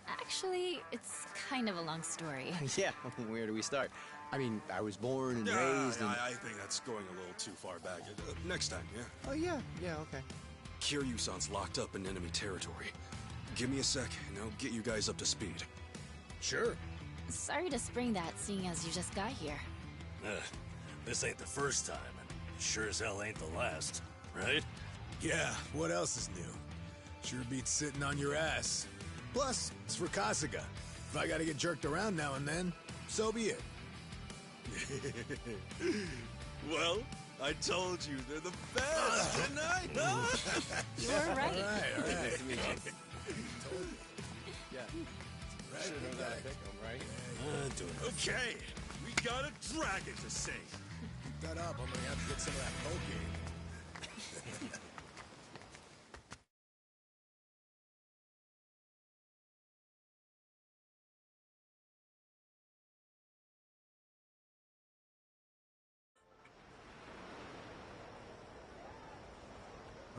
Actually, it's kind of a long story. Yeah, where do we start? I mean, I was born and raised in... I think that's going a little too far back. Next time, yeah? Oh, yeah, okay. Kiryu-san's locked up in enemy territory. Give me a sec, and I'll get you guys up to speed. Sure. Sorry to spring that, seeing as you just got here. This ain't the first time, and sure as hell ain't the last, right? Yeah, what else is new? Sure beats sitting on your ass. Plus, it's for Kasuga. If I gotta get jerked around now and then, so be it. Well, I told you, they're the best, didn't I? You were right. All right. Nice to meet you. Yeah. Right, Should know that pick 'em, right? Okay, we got a dragon to save. Keep that up, I'm gonna have to get some of that cocaine.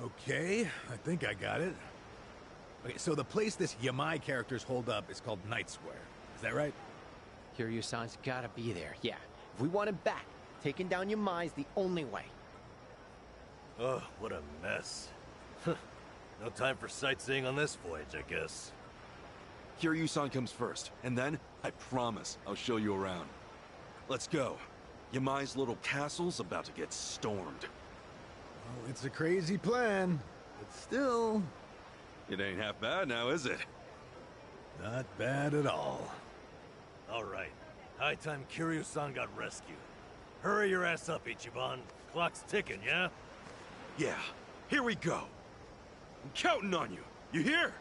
Okay, I think I got it. Okay, so the place this Yamai character's holed up is called Night Square. Is that right? Kiryu-san's gotta be there, yeah. If we want him back, taking down Yamai's the only way. Oh, what a mess. No time for sightseeing on this voyage, I guess. Kiryu-san comes first, and then, I promise, I'll show you around. Let's go. Yamai's little castle's about to get stormed. Oh, it's a crazy plan, but still... It ain't half bad now, is it? Not bad at all. All right. High time Kiryu-san got rescued. Hurry your ass up, Ichiban. Clock's ticking, yeah? Yeah, here we go. I'm counting on you. You hear?